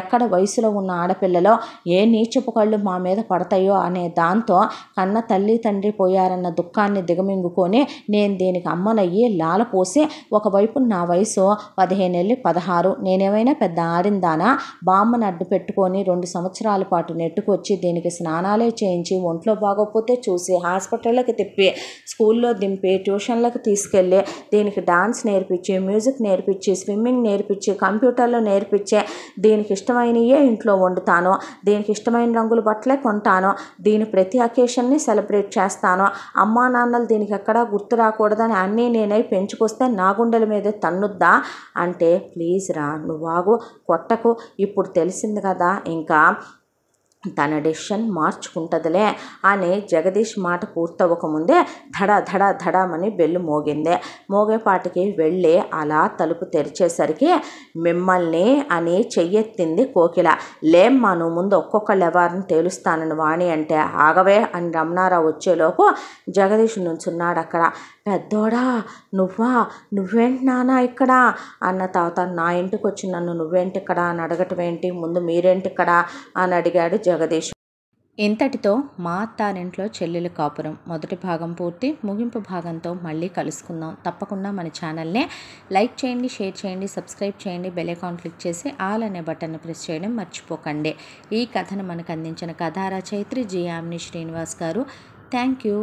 ఎక్కడ వయసులో ఉన్న ఆడపిల్లలో ఏ నీచపు కళ్ళు మా మీద పడతాయో అనే దాంతో కన్న తల్లి తండ్రి పోయారన్న దుఃఖాన్ని దిగమింగుకొని నేను దీనికి అమ్మనయ్యి లాలపోసి, ఒకవైపు నా వయసు 15 16, నేనేమైనా పెద్ద ఆడిందానా? బామ్మను అడ్డు పెట్టుకొని 2 సంవత్సరాల పాటు నెట్టుకొచ్చి దీనికి స్నానాలే చేయించి, ఒంట్లో బాగోకపోతే చూసి, హాస్పిటల్కి తిప్పి, స్కూల్లో దింపి, ట్యూషన్లకు తీసుకెళ్ళి, దీనికి డాన్స్ నేర్పించి, మ్యూజిక్ నేర్పించి, స్విమ్మింగ్ నేర్పించి, కంప్యూటర్లో నేర్పించి, దీనికి ఇష్టమైనయే ఇంట్లో వండుతాను, దీనికి ఇష్టమైన రంగుల బట్టలే కొంటాను, దీని ప్రతి అకేషన్ని సెలబ్రేట్ చేస్తాను. అమ్మా నాన్నలు దీనికి ఎక్కడా గుర్తు రాకూడదని అన్నీ నేనై పెంచుకొస్తే నా గుండెల మీదే తన్నుద్దా అంటే, ప్లీజ్ రా నువ్వాగు, కొట్టకు. ఇప్పుడు తెలిసింది కదా, ఇంకా తన డెసిషన్ మార్చుకుంటుందిలే అని జగదీష్ మాట పూర్తవ్వకముందే ధడామని బెల్లు మోగింది. మోగేపాటికి వెళ్ళి అలా తలుపు తెరిచేసరికి మిమ్మల్ని అని చెయ్యెత్తింది కోకిల. లేమ్మా నువ్వు ముందు ఒక్కొక్కళ్ళు ఎవరిని తేలుస్తానని వాణి అంటే, ఆగవే అని రమణారావు వచ్చేలోపు జగదీష్ నుంచున్నాడు అక్కడ. పెద్దోడా నువ్వేంటి నాన్న ఇక్కడ అన్న తర్వాత, నా ఇంటికి వచ్చి నన్ను నువ్వేంటి ఇక్కడ అని అడగటం ఏంటి, ముందు మీరేంటి ఇక్కడ అని అడిగాడు జగదీష్. ఇంతటితో మా అత్తారింట్లో చెల్లెలు కాపురం మొదటి భాగం పూర్తి. ముగింపు భాగంతో మళ్ళీ కలుసుకుందాం. తప్పకుండా మన ఛానల్ని లైక్ చేయండి, షేర్ చేయండి, సబ్స్క్రైబ్ చేయండి, బెల్ ఐకాన్ క్లిక్ చేసి ఆల్ అనే బటన్ని ప్రెస్ చేయడం మర్చిపోకండి. ఈ కథను మనకు అందించిన కథా రచయిత్రి జి. యామిని శ్రీనివాస్ గారు. Thank you.